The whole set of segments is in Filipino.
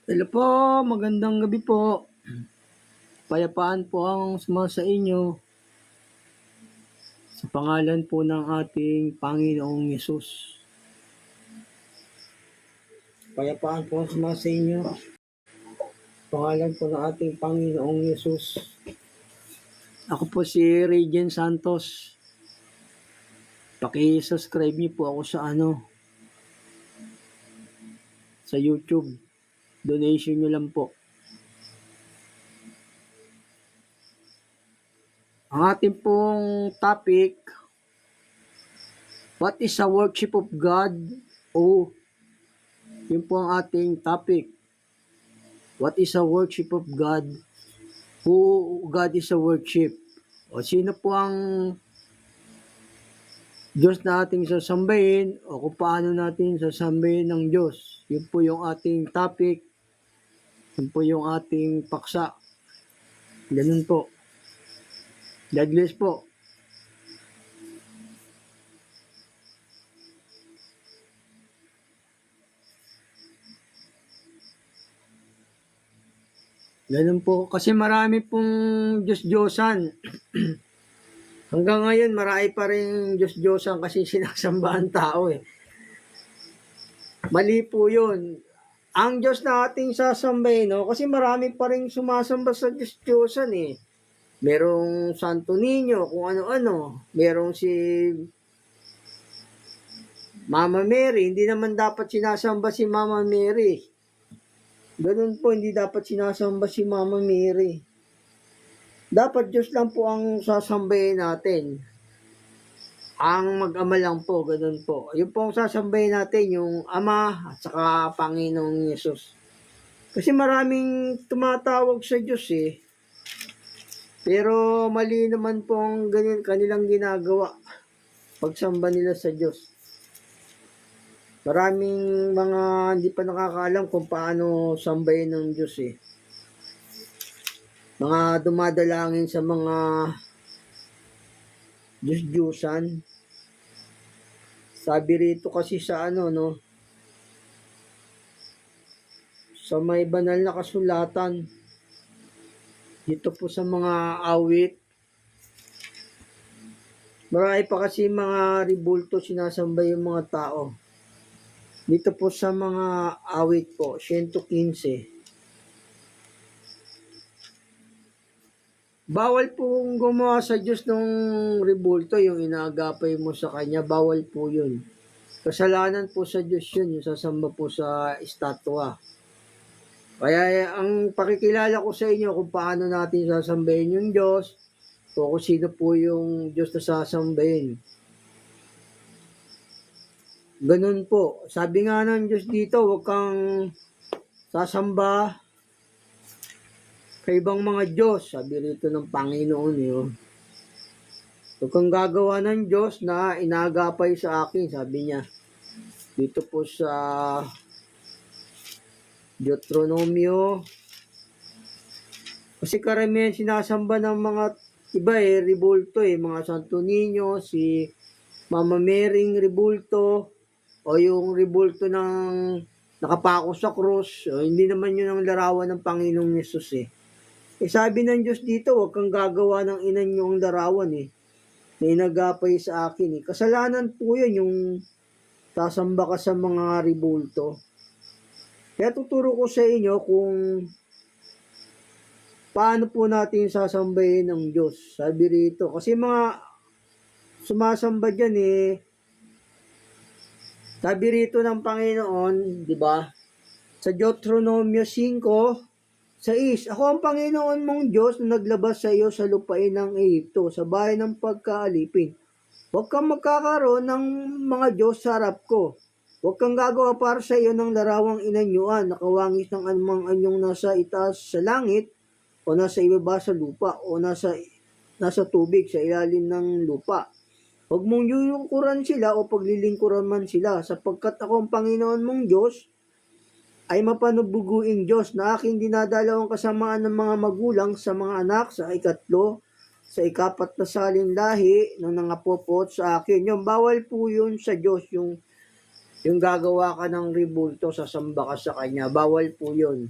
Hello po, magandang gabi po. Payapaan po ang sumasa inyo sa pangalan po ng ating Panginoong Yesus. Payapaan po ang sumasa inyo sa pangalan po ng ating Panginoong Yesus. Ako po si Regent Santos. Paki-subscribe niyo po ako sa YouTube. Donation niyo lang po. Ang ating pong topic, what is a worship of God? Yun po ang ating topic. What is a worship of God? Who God is a worship? O sino po ang Diyos na ating sasambahin o kung paano natin sasambahin ng Diyos. Yun po yung ating topic. Yun po yung ating paksa. Ganun po. God bless po. Ganun po. Kasi marami pong Diyos-Diyosan. Hanggang ngayon, marami pa rin Diyos-Diyosan kasi sinasamba ang tao eh. Mali po yun. Ang Diyos na ating sasambahin, no? Kasi marami pa rin sumasamba sa Diyos-Diyosan eh. Merong Santo Niño, kung ano-ano. Merong si Mama Mary. Hindi naman dapat sinasamba si Mama Mary. Ganun po, hindi dapat sinasamba si Mama Mary. Dapat Diyos lang po ang sasambahin natin. Ang mag-ama lang po, ganun po. Yung po ang sasambahin natin, yung Ama at saka Panginoong Yesus. Kasi maraming tumatawag sa Diyos eh. Pero mali naman po ang ganyan kanilang ginagawa. Pagsamba nila sa Diyos. Maraming mga hindi pa nakakaalam kung paano sambahin ng Diyos eh. Mga dumadalangin sa mga Diyos-Diyusan. Sabi rito kasi sa sa may banal na kasulatan, dito po sa mga awit, marami pa kasi mga ribulto sinasamba yung mga tao. Dito po sa mga awit po, 115. Bawal pong gumawa sa Diyos ng ribulto, yung inaagapay mo sa Kanya, bawal po yun. Kasalanan po sa Diyos yun, yung sasamba po sa estatwa. Kaya ang pakikilala ko sa inyo kung paano natin sasambahin yung Diyos, o kung sino po yung Diyos na sasambahin. Ganun po. Sabi nga ng Diyos dito, huwag kang sasamba sa ibang mga Diyos, sabi rito ng Panginoon yun. Huwag kang gagawa ng Diyos na inagapay sa akin, sabi niya. Dito po sa Deuteronomio. Kasi karamihan sinasamba ng mga iba ribulto mga Santo Niño, si Mama Maryng ribulto, o yung ribulto ng nakapako sa krus. Hindi naman yun ang larawan ng Panginoong Yesus sabi ng Diyos dito, huwag kang gagawa ng ina niyo ang larawan na inagapay sa akin Kasalanan po yun, yung sasamba ka sa mga ribulto. Kaya tuturo ko sa inyo kung paano po natin sasambahin ng Diyos. Sabi rito, kasi mga sumasamba dyan sabi rito ng Panginoon, di ba? Sa Deuteronomio 5:6, ako ang Panginoon mong Diyos na naglabas sa iyo sa lupain ng Ehipto, sa bahay ng pagkaalipin. Huwag kang magkakaroon ng mga Diyos sa harap ko. Huwag kang gagawa para sa iyo ng larawang inanyuan, nakawangis ng anumang anyong nasa itaas sa langit, o nasa ibaba sa lupa, o nasa tubig sa ilalim ng lupa. Huwag mong yulungkuran sila o paglilingkuran man sila, sapagkat ako ang Panginoon mong Diyos, ay mapanubuguing Diyos na aking dinadalawang kasamaan ng mga magulang sa mga anak sa ikatlo, sa ikapat na salin lahi ng nangapopot sa akin. Yung bawal po yun sa Diyos, yung Yung gagawa ka ng rebulto, sasamba ka sa kanya, bawal po yun.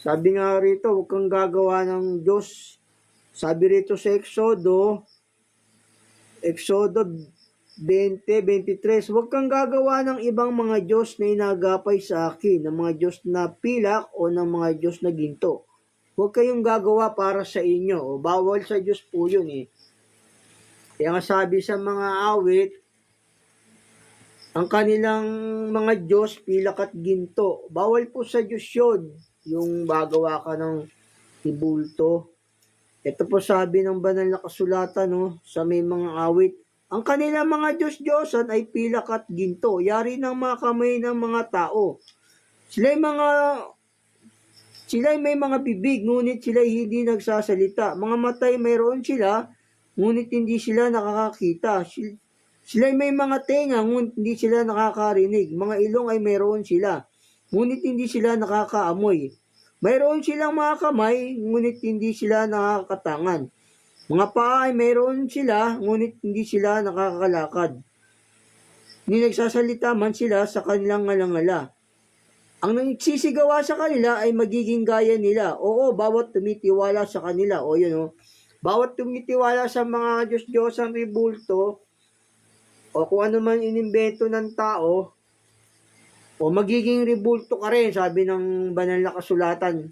Sabi nga rito, huwag kang gagawa ng Diyos. Sabi rito sa Exodo 20:23, huwag kang gagawa ng ibang mga Diyos na inagapay sa akin, ng mga Diyos na pilak o ng mga Diyos na ginto. Huwag kayong gagawa para sa inyo. O, bawal sa Diyos po yun eh. Kaya nga sabi sa mga awit, ang kanilang mga Diyos, pilak at ginto. Bawal po sa Diyos yun, yung bagawa ka ng ibulto. Ito po sabi ng banal na kasulatan, no, sa may mga awit. Ang kanilang mga Diyos-Diyosan ay pilak at ginto, yari ng mga kamay ng mga tao. Sila'y may mga bibig, ngunit sila'y hindi nagsasalita. Mga matay mayroon sila, ngunit hindi sila nakakakita. Sila'y may mga tenga, ngunit hindi sila nakakarinig. Mga ilong ay mayroon sila, ngunit hindi sila nakakaamoy. Mayroon silang mga kamay, ngunit hindi sila nakakatangan. Mga paa ay mayroon sila, ngunit hindi sila nakakalakad. Hindi nagsasalita man sila sa kanilang ngalangala. Ang nagsisigawa sa kanila ay magiging gaya nila. Oo, bawat tumitiwala sa kanila. O yun o. Bawat tumitiwala sa mga Diyos-Diyos ang ribulto, o kung ano man inimbento ng tao, o magiging ribulto ka rin, sabi ng banal na kasulatan.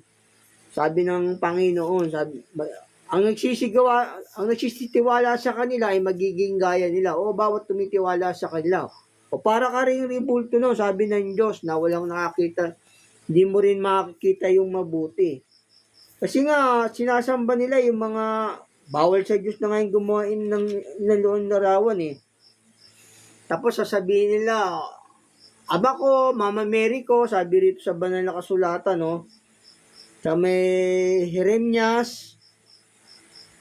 Sabi ng Panginoon, ang nagsisitiwala sa kanila ay magiging gaya nila. O bawat tumitiwala sa kanila. O para ka rin ribulto, no, sabi ng Diyos na walang nakakita, hindi mo rin makikita yung mabuti. Kasi nga, sinasamba nila yung mga bawal sa Diyos na ngayon gumawain ng inaloon larawan eh. Tapos sasabihin nila, Aba ko, Mama Mary ko, sabi rito sa banal na kasulatan, no, sa may Jeremias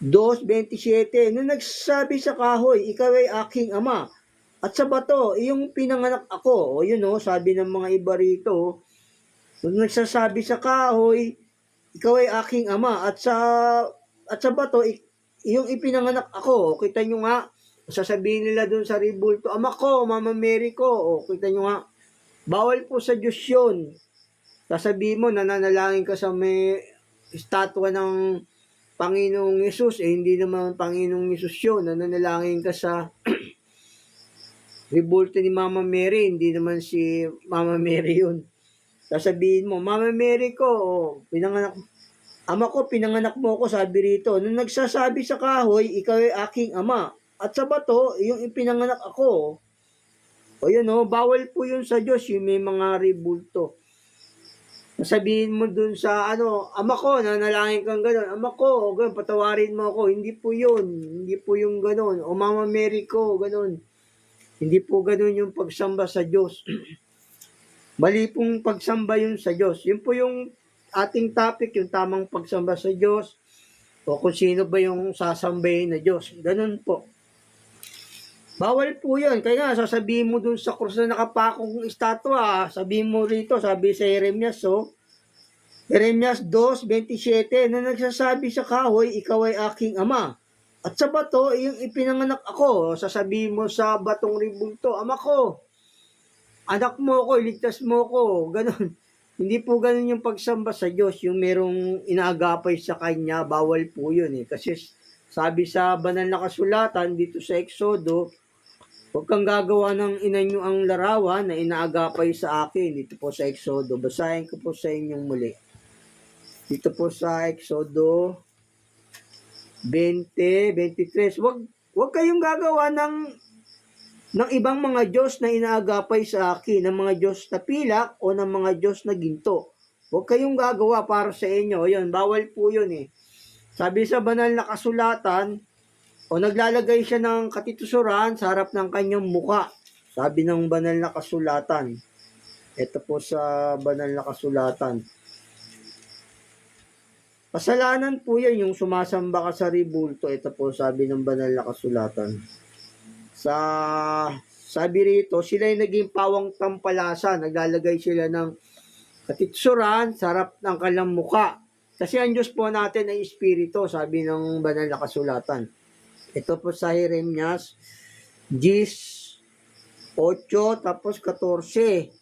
2:27, nung nagsasabi sa kahoy, ikaw ay aking ama, at sa bato, iyong pinanganak ako. O yun o, sabi ng mga iba rito, nung nagsasabi sa kahoy, ikaw ay aking ama, at sa bato, iyong ipinanganak ako. O, kita nyo nga, sasabihin nila dun sa ribulto, ama ko, Mama Mary ko. O, kita nyo nga, bawal po sa Diyos yun. Sasabihin mo, nananalangin ka sa may estatwa ng Panginoong Yesus, hindi naman Panginoong Yesus yun. Nananalangin ka sa ribulto ni Mama Mary, hindi naman si Mama Mary yun. Sasabihin mo, Mama Mary ko, ama ko, pinanganak mo ako, sabi rito. Nung nagsasabi sa kahoy, ikaw ay aking ama. At sa bato, yung ipinanganak ako. O yun o, bawal po yun sa Diyos, yung may mga ribulto. Sabihin mo dun sa ama ko, nanalangin kang gano'n. Ama ko, gano'n, patawarin mo ako. Hindi po yun. Hindi po yung gano'n. O Mama Mary ko, gano'n. Hindi po gano'n yung pagsamba sa Diyos. Mali pong pagsamba yun sa Diyos. Yun po yung ating topic, yung tamang pagsamba sa Diyos. O kung sino ba yung sasambahin na Diyos. Gano'n po. Bawal po yun. Kaya nga, sasabihin mo dun sa krus na nakapakong estatwa, sabihin mo rito, sabi sa Jeremias, Jeremias 2:27, na nagsasabi sa kahoy, ikaw ay aking ama. At sa bato, yung ipinanganak ako, sasabihin mo sa batong ribulto, ama ko, anak mo ko, iligtas mo ko, ganon. Hindi po ganon yung pagsamba sa Diyos, yung merong inaagapay sa Kanya, bawal po yun eh. Kasi sabi sa banal na kasulatan dito sa Exodo, huwag kang gagawa ng inanyo ang larawan na inaagapay sa akin. Dito po sa Exodo. Basahin ko po sa inyong muli. Dito po sa Exodo 20:23. Huwag kayong gagawa ng ibang mga Diyos na inaagapay sa akin, ng mga Diyos na pilak o ng mga Diyos na ginto. Huwag kayong gagawa para sa inyo. Yun, bawal po yun eh. Sabi sa banal na kasulatan, o naglalagay siya ng katitusuran sa harap ng kanyang muka. Sabi ng banal na kasulatan. Ito po sa banal na kasulatan. Kasalanan po yan yung sumasamba ka sa ribulto. Ito po sabi ng banal na kasulatan. Sabi rito, sila yung naging pawang tampalasa. Naglalagay sila ng katitusuran sa harap ng kanilang muka. Kasi ang Diyos po natin ay espiritu, sabi ng banal na kasulatan. Ito po sa Jeremias 8 tapos 14.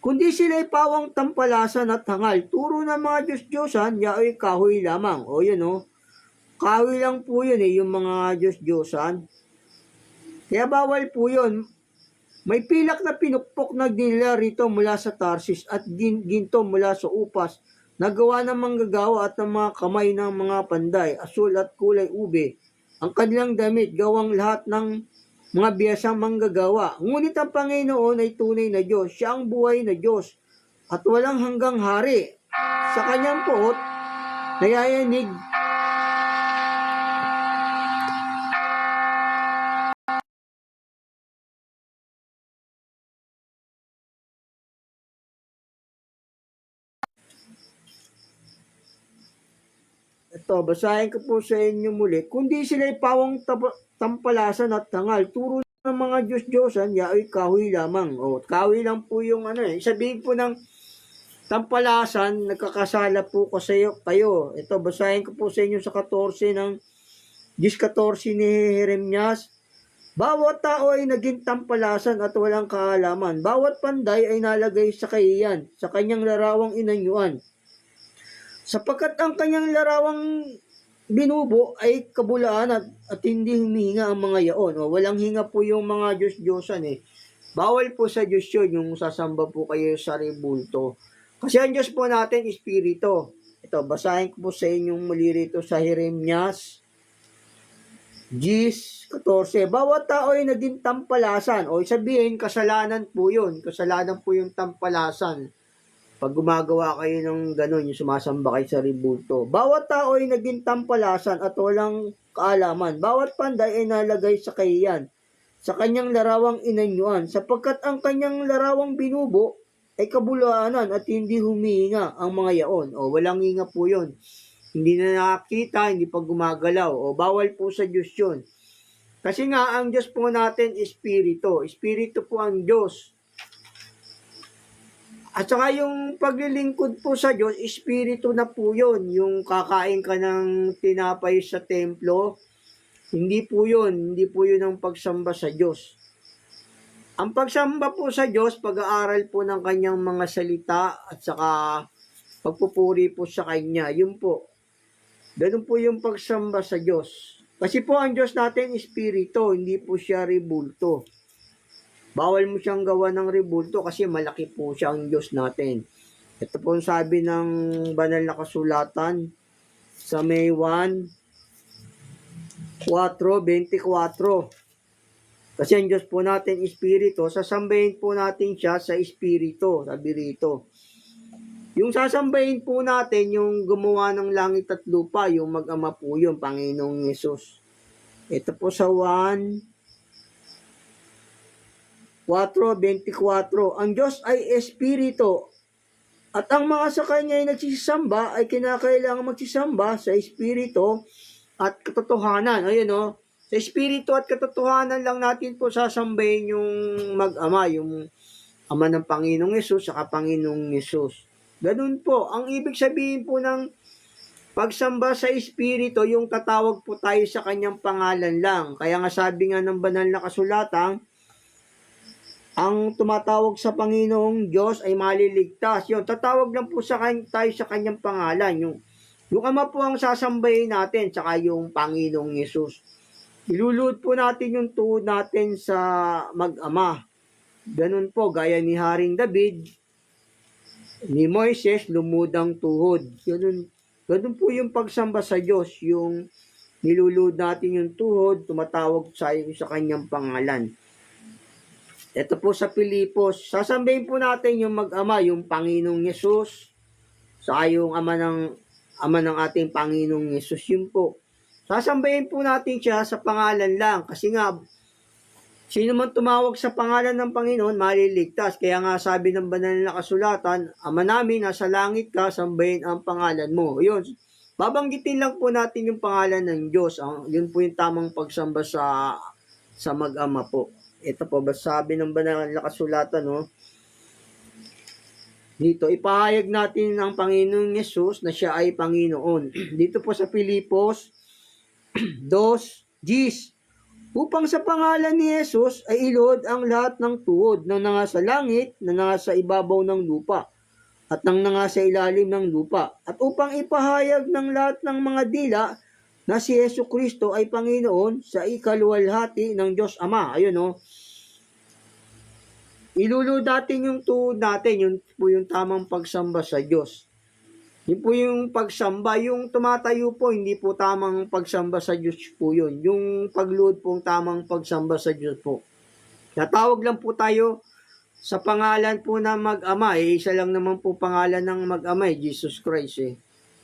Kundi sila'y pawang tampalasan at hangal, turo ng mga Diyos-Diyosan, yaoy kahoy lamang. O yun o, kahoy lang po yun yung mga Diyos-Diyosan. Kaya bawal po yun. May pilak na pinukpok na dinila rito mula sa Tarsis at ginto mula sa Upas, nagawa ng manggagawa at ng mga kamay ng mga panday, asul at kulay ube. Ang kanilang damit, gawang lahat ng mga biyasang manggagawa. Ngunit ang Panginoon ay tunay na Diyos. Siya ang buhay na Diyos at walang hanggang hari. Sa kanyang puot, nayayanig ito, basahin ko po sa inyo muli. Kundi sila'y pawang tampalasan at tangal, turo ng mga Diyos-Diyosan, yaoy kahoy lamang. O, kahoy lang po yung sabihin po ng tampalasan, nagkakasala po kayo. Ito, basahin ko po sa inyo sa 14 ng 10:14 ni Jeremias. Bawat tao ay naging tampalasan at walang kaalaman. Bawat panday ay nalagay sa kahiyan, sa kanyang larawang inanyuan. Sapagkat ang kanyang larawang binubo ay kabulaan at hindi humihinga ang mga yaon. O, walang hinga po yung mga Diyos-Diyosan Bawal po sa Diyos yun, yung sasamba po kayo sa rebulto. Kasi ang Diyos po natin, Espiritu. Ito, basahin ko po sa inyong muli rito sa Jeremias 10:14. Bawat tao ay naging tampalasan. O sabihin, kasalanan po yun. Kasalanan po yung tampalasan. Pag gumagawa kayo ng gano'n, yung sumasamba kayo sa rebulto. Bawat tao ay naging tampalasan at walang kaalaman. Bawat panday ay nalagay sa kahiyan, sa kanyang larawang inanyuan, sapagkat ang kanyang larawang binubo ay kabulaanan at hindi humihinga ang mga yaon. O, walang hinga po yun. Hindi na nakakita, hindi pa gumagalaw. O, bawal po sa Diyos yun. Kasi nga, ang Diyos po natin, Espiritu. Espiritu po ang Diyos. At saka yung paglilingkod po sa Diyos, Espiritu na po yun. Yung kakain ka ng tinapay sa templo, hindi po yun. Hindi po yun ang pagsamba sa Diyos. Ang pagsamba po sa Diyos, pag-aaral po ng kanyang mga salita at saka pagpupuri po sa kanya. Yun po. Ganun po yung pagsamba sa Diyos. Kasi po ang Diyos natin, Espiritu, hindi po siya rebulto. Bawal mo siyang gawa ng rebulto kasi malaki po siya ang Diyos natin. Ito po ang sabi ng banal na kasulatan sa May 1:4-24. Kasi ang Diyos po natin, Espiritu, sasambahin po natin siya sa Espiritu, sabi rito. Yung sasambahin po natin, yung gumawa ng langit at lupa, yung mag-ama po yun, Panginoong Yesus. Ito po sa 4:24, ang Diyos ay Espiritu, at ang mga sa Kanya ay nagsisamba ay kinakailangan magsisamba sa Espiritu at katotohanan. Ayun sa Espiritu at katotohanan lang natin po sasambahin yung mag-ama, yung Ama ng Panginoong Yesus saka Panginoong Yesus. Ganun po, ang ibig sabihin po ng pagsamba sa Espiritu, yung tatawag po tayo sa Kanyang pangalan lang. Kaya nga sabi nga ng banal na kasulatan, ang tumatawag sa Panginoong Diyos ay maliligtas. Yun, tatawag lang po tayo sa kanyang pangalan. Yung Ama po ang sasambahin natin, saka yung Panginoong Yesus. Iluluhod po natin yung tuhod natin sa mag-ama. Ganun po, gaya ni Haring David, ni Moises, lumudang tuhod. Ganun po yung pagsamba sa Diyos, yung niluluhod natin yung tuhod, tumatawag sa kanyang pangalan. Ito po sa Pilipos, sasambahin po natin yung mag-ama, yung Panginoong Yesus, saka yung ama ng ating Panginoong Yesus, yun po. Sasambahin po natin siya sa pangalan lang, kasi nga, sino man tumawag sa pangalan ng Panginoon, maliligtas. Kaya nga sabi ng banal na kasulatan, Ama namin, nasa langit ka, sambahin ang pangalan mo. Yun, babanggitin lang po natin yung pangalan ng Diyos. Yun po yung tamang pagsamba sa mag-ama po. Ito po, sabi ng banal na kasulatan, dito, ipahayag natin ang Panginoong Yesus na siya ay Panginoon. Dito po sa Pilipos 2:10, upang sa pangalan ni Jesus ay iluhod ang lahat ng tuhod ng nanga sa langit, na nanga sa ibabaw ng lupa, at ng nanga sa ilalim ng lupa, at upang ipahayag ng lahat ng mga dila na si Yesu Kristo ay Panginoon sa ikaluwalhati ng Diyos Ama. Ayun o. Iluluhod natin yung tuhod natin, yun po yung tamang pagsamba sa Diyos. Yun po yung pagsamba, yung tumatayo po, hindi po tamang pagsamba sa Diyos po yun. Yung pagluhod po, tamang pagsamba sa Diyos po. Natawag lang po tayo sa pangalan po na mag-ama. Isa lang naman po pangalan ng mag-ama, Jesus Christ eh.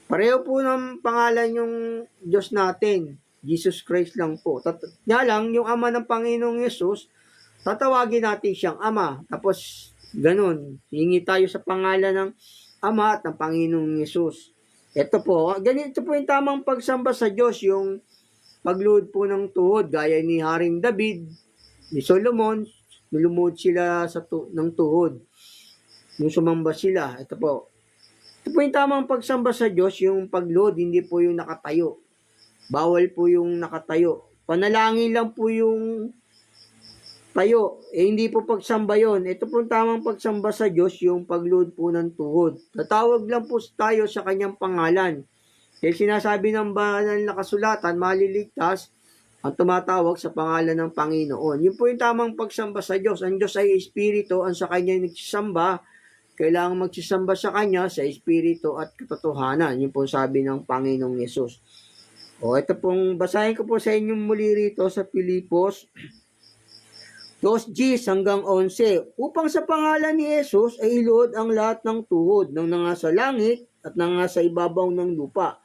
Pareho po ng pangalan yung Diyos natin, Jesus Christ lang po. Nga lang, yung Ama ng Panginoong Yesus, tatawagin natin siyang Ama. Tapos, ganun, hingi tayo sa pangalan ng Ama at ng Panginoong Yesus. Ito po, ganito po yung tamang pagsamba sa Diyos, yung pagluhod po ng tuhod, gaya ni Haring David, ni Solomon, nilumuhod sila ng tuhod. Yung sumamba sila, ito po. Ito po yung tamang pagsamba sa Diyos, yung pagluhod, hindi po yung nakatayo. Bawal po yung nakatayo. Panalangin lang po yung tayo. Hindi po pagsamba yon. Ito po yung tamang pagsamba sa Diyos, yung pagluhod po ng tuhod. Tatawag lang po tayo sa kanyang pangalan. Kaya sinasabi ng banal na kasulatan, maliligtas ang tumatawag sa pangalan ng Panginoon. Yun po yung tamang pagsamba sa Diyos. Ang Diyos ay Espiritu, ang sa kanya nagsisamba, kailangan magsisamba sa kanya sa Espiritu at katotohanan. Yun po sabi ng Panginoong Yesus. Ito pong basahin ko po sa inyong muli rito sa Pilipos 2:10 hanggang 11. Upang sa pangalan ni Yesus ay iluhod ang lahat ng tuhod ng nanga sa langit at nanga sa ibabaw ng lupa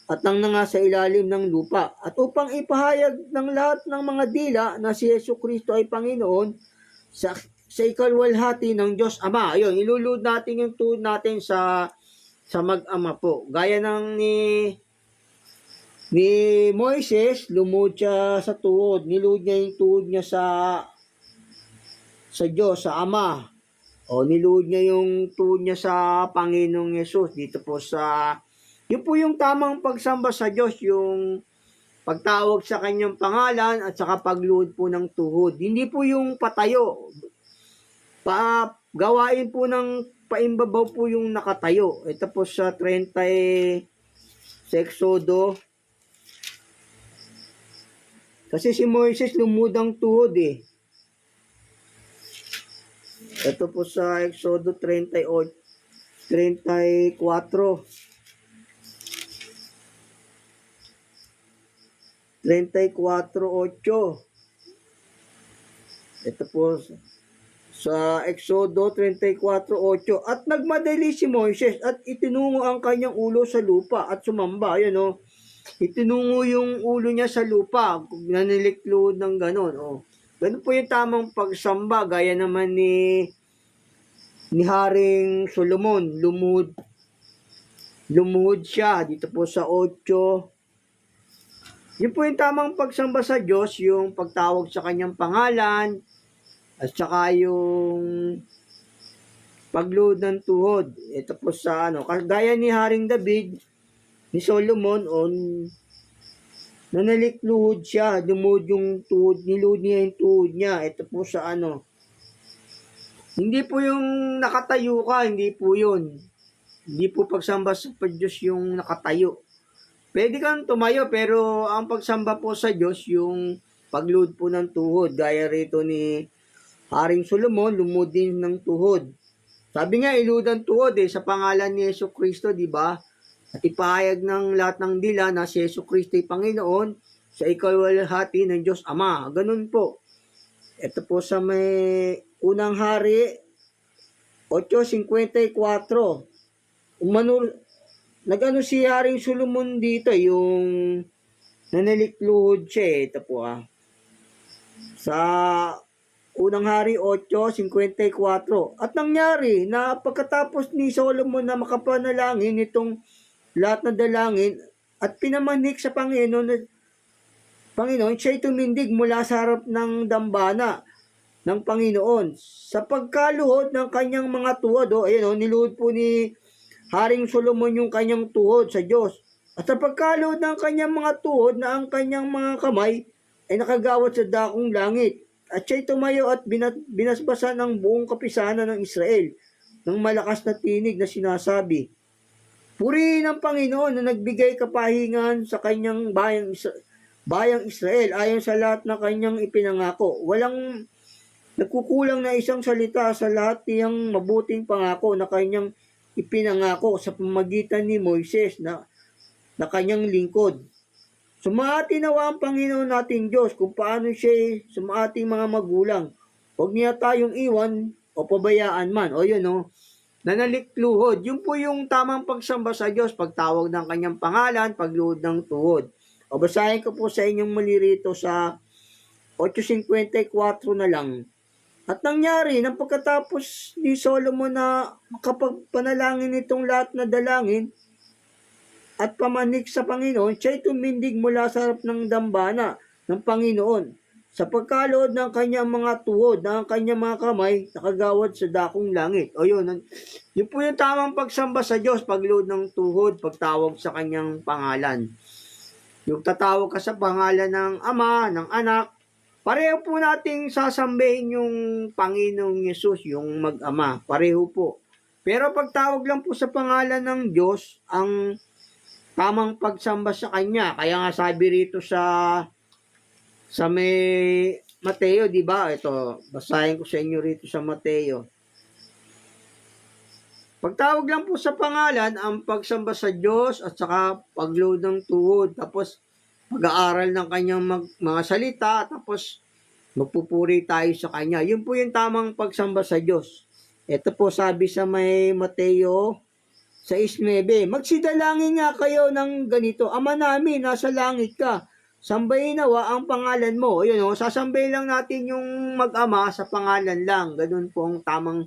at ng nanga sa ilalim ng lupa, at upang ipahayag ng lahat ng mga dila na si Yesu Kristo ay Panginoon sa ikaluwalhati ng Diyos Ama. Ayun, iluluhod natin yung tuhod natin sa mag-ama po. Gaya ng ni Moises, lumuhod siya sa tuhod. Niluhod niya yung tuhod niya sa Diyos, sa Ama. Niluhod niya yung tuhod niya sa Panginoong Yesus. Dito po yun po yung tamang pagsamba sa Diyos, yung pagtawag sa kanyang pangalan at saka pagluhod po ng tuhod. Hindi po yung patayo. Gawain po ng paimbabaw po yung nakatayo. Ito po sa 30 sa Exodo. Kasi si Moises lumuhod ang tuhod eh. Ito po sa Exodo 34. 34:8. Ito po sa Exodo 34:8. At nagmadali si Moises at itinungo ang kanyang ulo sa lupa at sumamba. Ayun o. Itinungo yung ulo niya sa lupa. Nanilikluhod ng ganon. Ganun po yung tamang pagsamba. Gaya naman ni Haring Solomon. Lumuhod siya. Dito po sa 8. Yun po yung tamang pagsamba sa Diyos. Yung pagtawag sa kanyang pangalan. At saka yung pagluhod ng tuhod. Ito po sa gaya ni Haring David, ni Solomon, nanalikluhod siya, lumuhod yung tuhod, niluhod niya yung tuhod niya. Ito po sa hindi po yung nakatayo ka, hindi po yun. Hindi po pagsamba sa Diyos yung nakatayo. Pwede kang tumayo, pero ang pagsamba po sa Diyos, yung pagluhod po ng tuhod. Gaya rito ni Haring Solomon, lumuhod din ng tuhod. Sabi nga, iluhod ang tuhod sa pangalan ni Yesu Kristo, di ba? At ipahayag ng lahat ng dila na si Yesu Kristo ay Panginoon sa ikaluwalhati ng Diyos Ama. Ganun po. Ito po sa may unang hari, 8:54. Nag-ano si Haring Solomon dito, yung nanalikluhod siya. Ito po sa unang hari 8:54. At nangyari na pagkatapos ni Solomon na makapanalangin itong lahat na dalangin at pinamanik sa Panginoon, siya'y tumindig mula sa harap ng dambana ng Panginoon. Sa pagkaluhod ng kanyang mga tuhod, niluhod po ni Haring Solomon yung kanyang tuhod sa Diyos. At sa pagkaluhod ng kanyang mga tuhod na ang kanyang mga kamay ay nakagawad sa dakong langit. At siya'y tumayo at binasbasan ang buong kapisanan ng Israel ng malakas na tinig na sinasabi, "Purihin ang Panginoon na nagbigay kapahingan sa kanyang bayang Israel ayon sa lahat na kanyang ipinangako. Walang nagkukulang na isang salita sa lahat niyang mabuting pangako na kanyang ipinangako sa pamamagitan ni Moises na kanyang lingkod. Sumati nawa ang Panginoon nating Diyos kung paano siya sumating mga magulang. Huwag niya tayong iwan o pabayaan man." O yun, no? Nanalikluhod. Yun po yung tamang pagsamba sa Diyos, pagtawag ng kanyang pangalan, pagluhod ng tuhod. O basahin ko po sa inyong muli rito sa 8:54 na lang. At nangyari nang pagkatapos ni Solomon na makapagpanalangin itong lahat na dalangin at pamanik sa Panginoon, siya'y tumindig mula sa harap ng dambana ng Panginoon sa pagkaloob ng kanyang mga tuhod, ng kanyang mga kamay, nakagawad sa dakong langit. O yun po yung tamang pagsamba sa Diyos, pagluhod ng tuhod, pagtawag sa kanyang pangalan. Yung tatawag ka sa pangalan ng Ama, ng Anak, pareho po nating sasambahin yung Panginoong Yesus, yung mag-ama. Pareho po. Pero pagtawag lang po sa pangalan ng Diyos, ang tamang pagsamba sa Kanya. Kaya nga sabi rito sa may Mateo, di ba? Ito, basahin ko sa inyo rito sa Mateo. Pagtawag lang po sa pangalan, ang pagsamba sa Diyos at saka pagluhod ng tuhod. Tapos, pag-aaral ng kanyang mga salita. Tapos, magpupuri tayo sa Kanya. Yun po yung tamang pagsamba sa Diyos. Ito po sabi sa may Mateo 6:9. Magsidalangin nga kayo ng ganito, Ama namin, nasa langit ka. Sambahin nawa ang pangalan mo. Ayun, sasambahin lang natin yung mag-ama sa pangalan lang. Ganun po ang tamang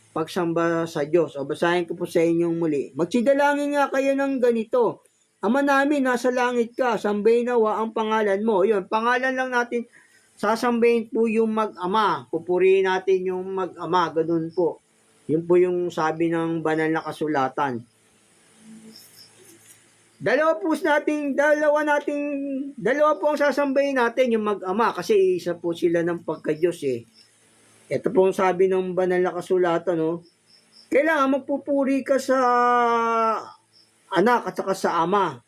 pagsamba sa Diyos. O basahin ko po sa inyong muli. Magsidalangin nga kayo ng ganito. Ama namin, nasa langit ka. Sambahin nawa ang pangalan mo. Ayun, pangalan lang natin. Sasambahin po yung mag-ama. Pupurihin natin yung mag-ama. Ganun po. Yun po yung sabi ng banal na kasulatan. Dalawa po ang sasambahin natin, yung mag-ama, kasi isa po sila ng pagka-Diyos eh. Ito po ang sabi ng banal na kasulatan, no? Kailangan magpupuri ka sa anak at saka sa ama.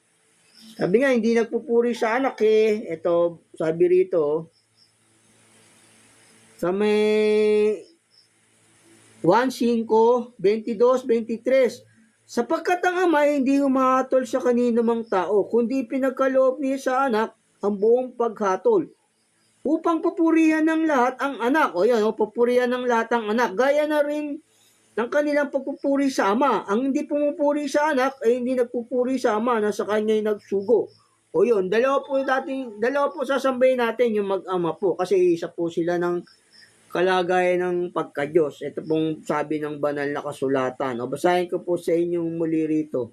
Sabi nga, hindi nagpupuri sa anak eh. Ito, sabi rito, sa may 1:5, 22, 23, sapagkat ang ama hindi humahatol sa kanino mang tao, kundi pinagkaloob niya sa anak ang buong paghatol, upang papurihan ng lahat ang anak. O yan, papurihan ng lahat ang anak, gaya na rin ng kanilang pagpupuri sa ama. Ang hindi pumupuri sa anak ay hindi nagpupuri sa ama na sa kanya'y nagsugo. O yun, dalawa po sasambahin natin yung mag-ama po, kasi isa po sila ng kalagayan ng pagka-Diyos. Ito pong sabi ng banal na kasulatan. O basahin ko po sa inyong muli rito.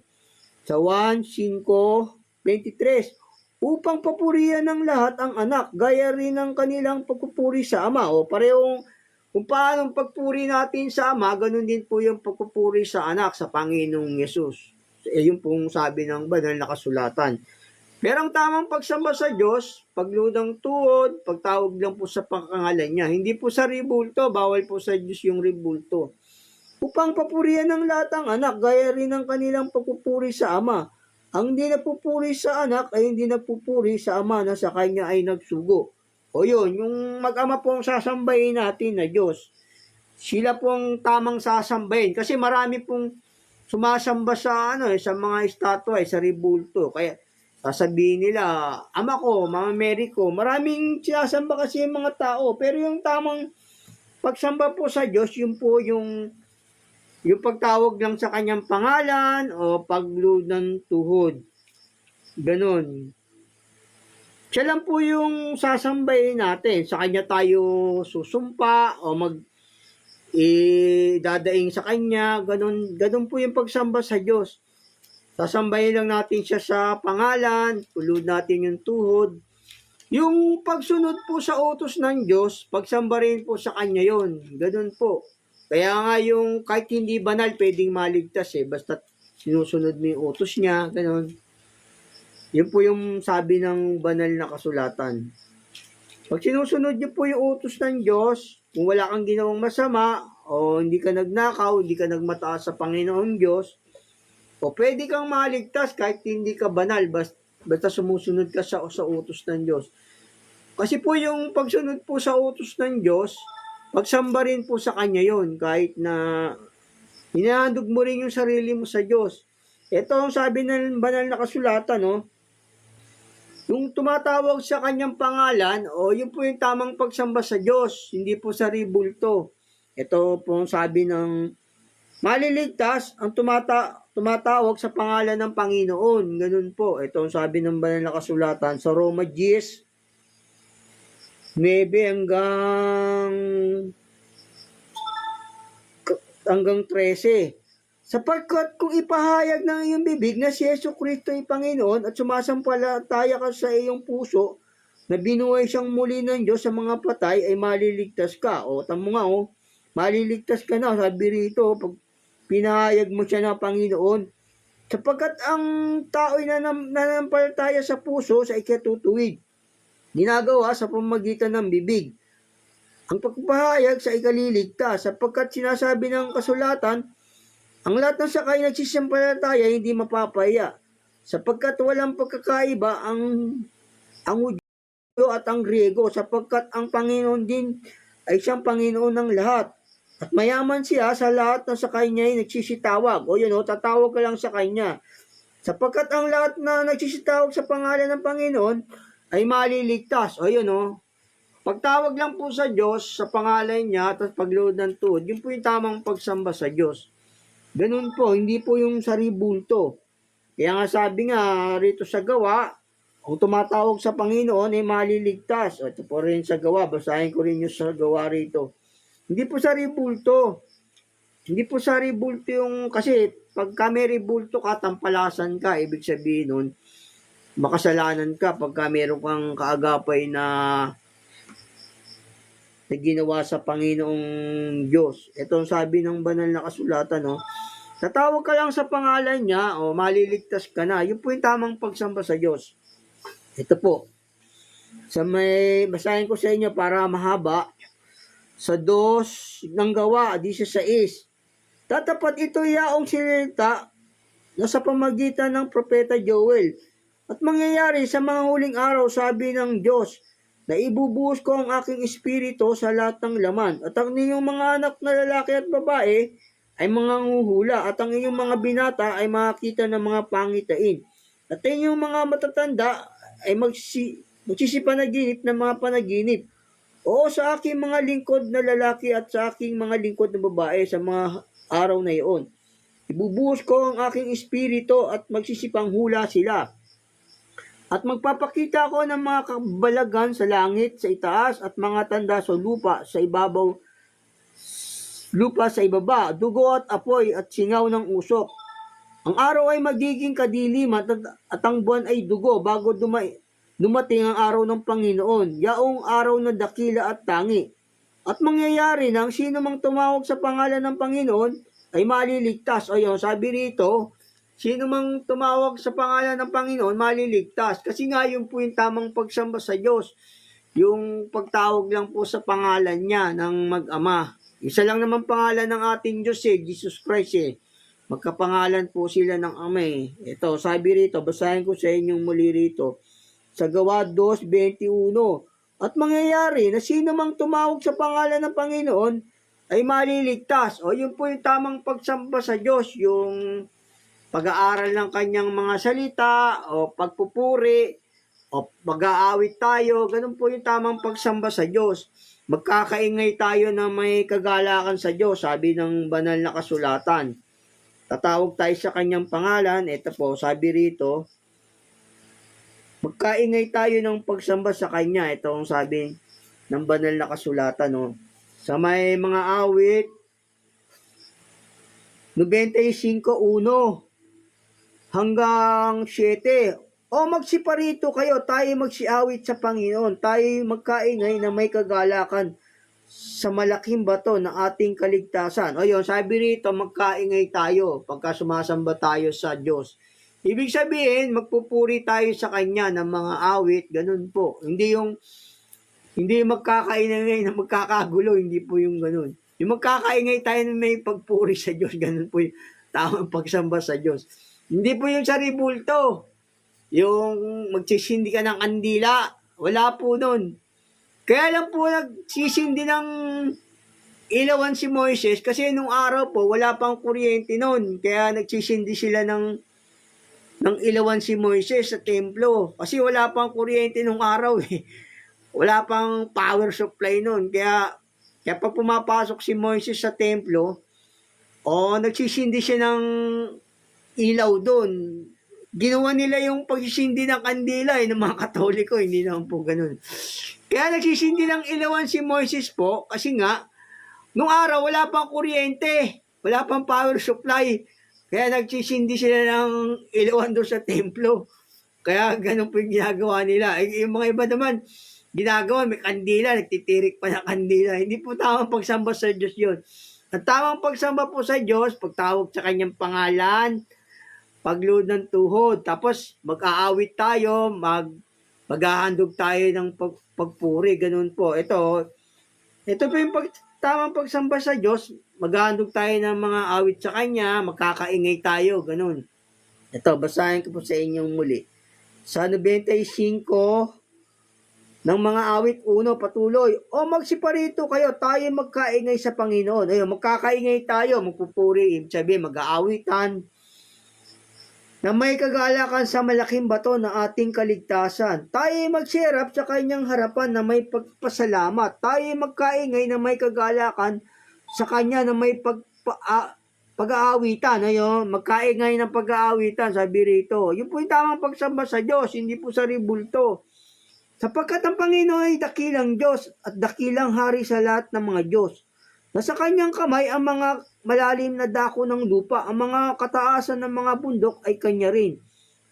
Sa 1:5, 23, upang papurihan ng lahat ang anak, gaya rin ng kanilang pagpupuri sa ama. O parehong kung paano pagpuri natin sa ama, ganun din po yung pagpupuri sa anak, sa Panginoong Yesus. Yun pong sabi ng banal na kasulatan. Pero ang tamang pagsamba sa Diyos, pagluhod ng tuhod, pagtawag lang po sa pangalan niya. Hindi po sa ribulto, bawal po sa Diyos yung ribulto. Upang papurihan ng lahat ang anak, gaya rin ng kanilang pagpupuri sa ama. Ang hindi nagpupuri sa anak ay hindi nagpupuri sa ama na sa kanya ay nagsugo. O yun, yung mag-ama po ang sasambahin natin na Diyos. Sila po ang tamang sasambahin. Kasi marami pong sumasamba sa mga estatwa, sa ribulto. Kaya sasabihin nila, ama ko, mama Mary ko, maraming sinasamba kasi yung mga tao. Pero yung tamang pagsamba po sa Diyos, yun po yung pagtawag lang sa kanyang pangalan o pagluhod ng tuhod. Ganon. Siya lang po yung sasambahin natin. Sa kanya tayo susumpa o dadaing sa kanya. Ganon po yung pagsamba sa Diyos. Sasambahin lang natin siya sa pangalan, tulod natin yung tuhod. Yung pagsunod po sa utos ng Diyos, pagsamba rin po sa Kanya yon. Ganun po. Kaya nga yung kahit hindi banal, pwedeng maligtas basta sinusunod mo yung utos niya, ganun. Yun po yung sabi ng banal na kasulatan. Pag sinusunod niyo po yung utos ng Diyos, kung wala kang ginawang masama, o hindi ka nagnakaw, hindi ka nagmataas sa Panginoong Diyos, o pwede kang maligtas kahit hindi ka banal, basta sumusunod ka sa utos ng Diyos. Kasi po yung pagsunod po sa utos ng Diyos, pagsamba rin po sa Kanya yon, kahit na hinahandog mo rin yung sarili mo sa Diyos. Ito ang sabi ng banal na kasulatan, no? Yung tumatawag sa kanyang pangalan, o yun po yung tamang pagsamba sa Diyos, hindi po sa ribulto. Ito po ang sabi ng maliligtas ang tumatawag sa pangalan ng Panginoon. Ganun po. Ito ang sabi ng banal na kasulatan sa Roma 10, 9 hanggang 13. Sapagkat kung ipahayag ng iyong bibig na si Yesu Kristo ay Panginoon at sumasampalataya ka sa iyong puso na binuhay siyang muli ng Diyos sa mga patay, ay maliligtas ka. O, tamo nga, maliligtas ka na. Sabi rito, pag pinahayag mo siya na Panginoon, sapagkat ang tao ay nananampalataya sa puso sa ikatutuwid, ginagawa sa pamamagitan ng bibig. Ang pagpapahayag sa ikaliligtas, sapagkat sinasabi ng kasulatan, ang lahat ng sakay nagsisampalataya hindi mapapaya, sapagkat walang pagkakaiba ang Hudyo at ang Griego, sapagkat ang Panginoon din ay siyang Panginoon ng lahat. At mayaman siya sa lahat na sa kanya ay nagsisitawag. O yun, tatawag ka lang sa kanya. Sapagkat ang lahat na nagsisitawag sa pangalan ng Panginoon ay maliligtas. O yun, pagtawag lang po sa Diyos, sa pangalan niya, at pagluhod ng tuhod, yun po yung tamang pagsamba sa Diyos. Ganun po, hindi po yung saribulto. Kaya nga sabi nga rito sa gawa, kung tumatawag sa Panginoon ay maliligtas. O ito po rin sa gawa, basahin ko rin yung sa gawa rito. Hindi po saribulto. Hindi po saribulto yung, kasi pagka may ribulto ka, tampalasan ka, ibig sabihin nun, makasalanan ka pagka meron kang kaagapay na ginawa sa Panginoong Diyos. Ito ang sabi ng banal na kasulatan, tatawag ka lang sa pangalan niya, o maliligtas ka na. Yun po yung tamang pagsamba sa Diyos. Ito po. Basahin ko sa inyo para mahaba. Sa 2 ng gawa, 16. Tatapat ito yaong sinilita na sa pamagitan ng propeta Joel. At mangyayari sa mga huling araw, sabi ng Diyos, na ibubuhos ko ang aking espiritu sa lahat ng laman. At ang inyong mga anak na lalaki at babae ay mga nguhula, at ang inyong mga binata ay makakita ng mga pangitain. At ang inyong mga matatanda ay magsisipanaginip ng mga panaginip. O sa aking mga lingkod na lalaki at sa aking mga lingkod na babae sa mga araw na iyon. Ibubuhos ko ang aking espiritu at magsisipang hula sila. At magpapakita ko ng mga kabalagan sa langit, sa itaas, at mga tanda sa lupa sa ibaba, dugo at apoy at singaw ng usok. Ang araw ay magiging kadiliman at ang buwan ay dugo bago dumating ang araw ng Panginoon, yaong araw na dakila at tangi. At mangyayari nang sino mang tumawag sa pangalan ng Panginoon ay maliligtas. O yun, sabi rito, sino mang tumawag sa pangalan ng Panginoon, maliligtas. Kasi nga yun po yung tamang pagsamba sa Diyos. Yung pagtawag lang po sa pangalan niya ng mag-ama. Isa lang naman pangalan ng ating Diyos Jesus Christ Magkapangalan po sila ng Ama Ito, sabi rito, basahin ko sa inyong muli rito. Sa gawa 2:21. At mangyayari na sino mang tumawag sa pangalan ng Panginoon ay maliligtas. O yun po yung tamang pagsamba sa Diyos, yung pag-aaral ng kanyang mga salita, o pagpupuri, o pag-aawit tayo, ganun po yung tamang pagsamba sa Diyos. Magkakaingay tayo na may kagalakan sa Diyos, sabi ng banal na kasulatan. Tatawag tayo sa kanyang pangalan, ito po, sabi rito, magkaingay tayo ng pagsamba sa kanya, ito ang sabi ng banal na kasulatan, Sa may mga awit, 95:1 hanggang 7. O magsiparito kayo, tayo magsiawit sa Panginoon, tayo magkaingay na may kagalakan sa malaking bato ng ating kaligtasan. O yun, sabi rito, magkaingay tayo pagka sumasamba tayo sa Diyos. Ibig sabihin, magpupuri tayo sa Kanya ng mga awit, ganun po. Hindi yung Hindi magkakaingay na magkakagulo, hindi po yung ganun. Yung magkakaingay tayo na may pagpuri sa Diyos, ganun po yung tamang pagsamba sa Diyos. Hindi po yung sa ribulto, yung magsisindi ka ng kandila, wala po nun. Kaya lang po nagsisindi ng ilawan si Moises kasi nung araw po wala pang kuryente nun. Kaya nagsisindi sila ng ilawan si Moises sa templo. Kasi wala pang kuryente nung araw eh. Wala pang power supply nun. Kaya pag pumapasok si Moises sa templo, nagsisindi siya ng ilaw doon. Ginawa nila yung pagsisindi ng kandila ng mga Katoliko, hindi naman po ganun. Kaya nagsisindi ng ilawan si Moises po kasi nga, nung araw wala pang kuryente, wala pang power supply. Kaya nagsisindi sila ng ilawan doon sa templo. Kaya ganun po yung ginagawa nila. Yung mga iba naman, ginagawa, may kandila, nagtitirik pa ng kandila. Hindi po tamang pagsamba sa Diyos yun. Ang tamang pagsamba po sa Diyos, pagtawag sa kanyang pangalan, pagluhod ng tuhod, tapos mag-aawit tayo, maghahandog tayo ng pagpuri, ganun po. Ito po yung tamang pagsamba sa Diyos, maghahandog tayo ng mga awit sa Kanya, magkakaingay tayo, ganun. Ito, basahin ko po sa inyong muli. Sa 95 ng mga awit 1, patuloy. O magsiparito kayo, tayo magkaingay sa Panginoon. Ayun, magkakaingay tayo, magpupuri, ibig sabihin, mag-aawitan, na may kagalakan sa malaking bato ng ating kaligtasan. Tayo magsirap sa kanyang harapan na may pagpasalamat. Tayo magkaingay na may kagalakan sa kanya na may pag-aawitan. Ayun, magkaingay ng pag-aawitan, sabi rito. Yun po yung tamang pagsamba sa Diyos, hindi po sa ribulto. Sapagkat ang Panginoon ay dakilang Diyos at dakilang hari sa lahat ng mga Diyos. Nasa kanyang kamay ang mga malalim na dako ng lupa, ang mga kataasan ng mga bundok ay kanya rin.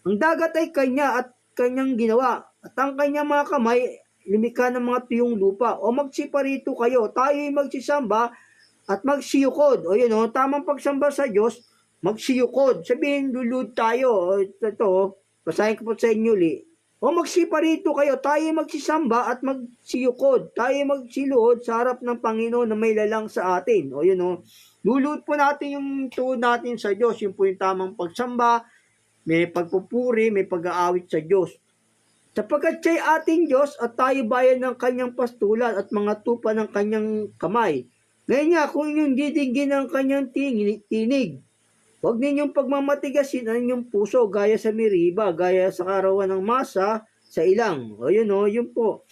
Ang dagat ay kanya at kanyang ginawa, at ang kanyang mga kamay, lumikha ng mga tuyong lupa. O magsiparito kayo, tayo'y magsisamba at magsiyukod. O yun, tamang pagsamba sa Diyos, magsiyukod. Sabihin, lulud tayo. Ito, basahin ko po sa inyo li. O magsiparito kayo, tayo magsisamba at magsiyukod. Tayo magsiluhod sa harap ng Panginoon na may lalang sa atin. O yun luluhod po natin yung tuhod natin sa Diyos. Yun po yung tamang pagsamba, may pagpupuri, may pag-aawit sa Diyos. Sapagkat siya'y ating Diyos at tayo bayan ng kanyang pastulan at mga tupa ng kanyang kamay. Ngayon nga, kung inyong didinggin ang kanyang tinig, huwag ninyong pagmamatigasin ang inyong puso gaya sa Meriba, gaya sa karawan ng masa sa ilang. O yun yun po.